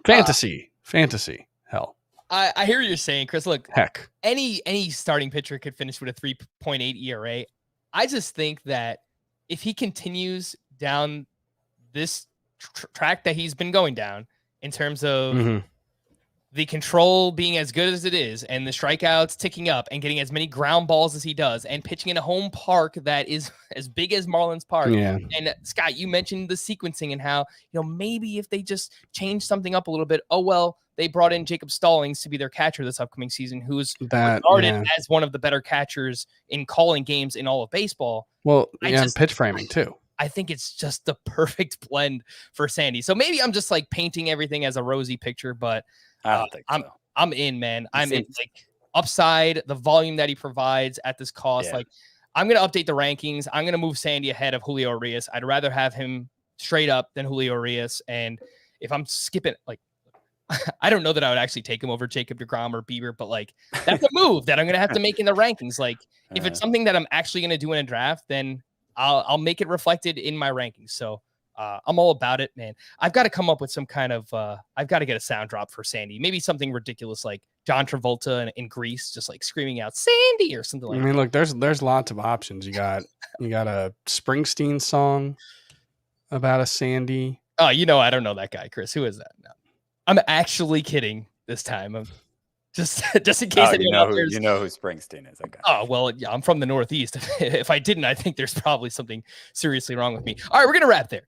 Fantasy hell. I hear what you're saying, Chris. Look, Heck, any starting pitcher could finish with a 3.8 ERA. I just think that if he continues down this track that he's been going down in terms of the control being as good as it is and the strikeouts ticking up and getting as many ground balls as he does and pitching in a home park that is as big as Marlins Park. Yeah. And Scott, you mentioned the sequencing and how, maybe if they just change something up a little bit, they brought in Jacob Stallings to be their catcher this upcoming season, who's regarded as one of the better catchers in calling games in all of baseball. Well, and pitch framing too. I think it's just the perfect blend for Sandy. So maybe I'm just like painting everything as a rosy picture, but I don't think so. I'm in, man. I'm in, like upside, the volume that he provides at this cost. Yeah. Like I'm going to update the rankings. I'm going to move Sandy ahead of Julio Urias. I'd rather have him straight up than Julio Urias. And if I'm skipping, like, I don't know that I would actually take him over Jacob deGrom or Bieber, but like that's a move that I'm going to have to make in the rankings. Like if it's something that I'm actually going to do in a draft, then I'll make it reflected in my rankings. So I'm all about it, man. I've got to come up with some kind of, I've got to get a sound drop for Sandy. Maybe something ridiculous like John Travolta in Grease, just like screaming out Sandy or something like that. I mean, look, there's lots of options. You got a Springsteen song about a Sandy. Oh, I don't know that guy, Chris. Who is that? No. I'm actually kidding this time. I'm just in case anyone out there. You know who Springsteen is. Okay. Oh, well, yeah, I'm from the Northeast. If I didn't, I think there's probably something seriously wrong with me. All right, we're going to wrap there.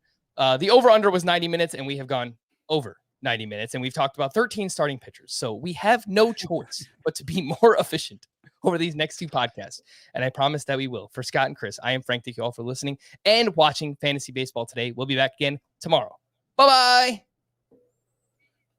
The over-under was 90 minutes, and we have gone over 90 minutes, and we've talked about 13 starting pitchers. So we have no choice but to be more efficient over these next two podcasts, and I promise that we will. For Scott and Chris, I am Frank. Thank you all for listening and watching Fantasy Baseball today. We'll be back again tomorrow. Bye-bye.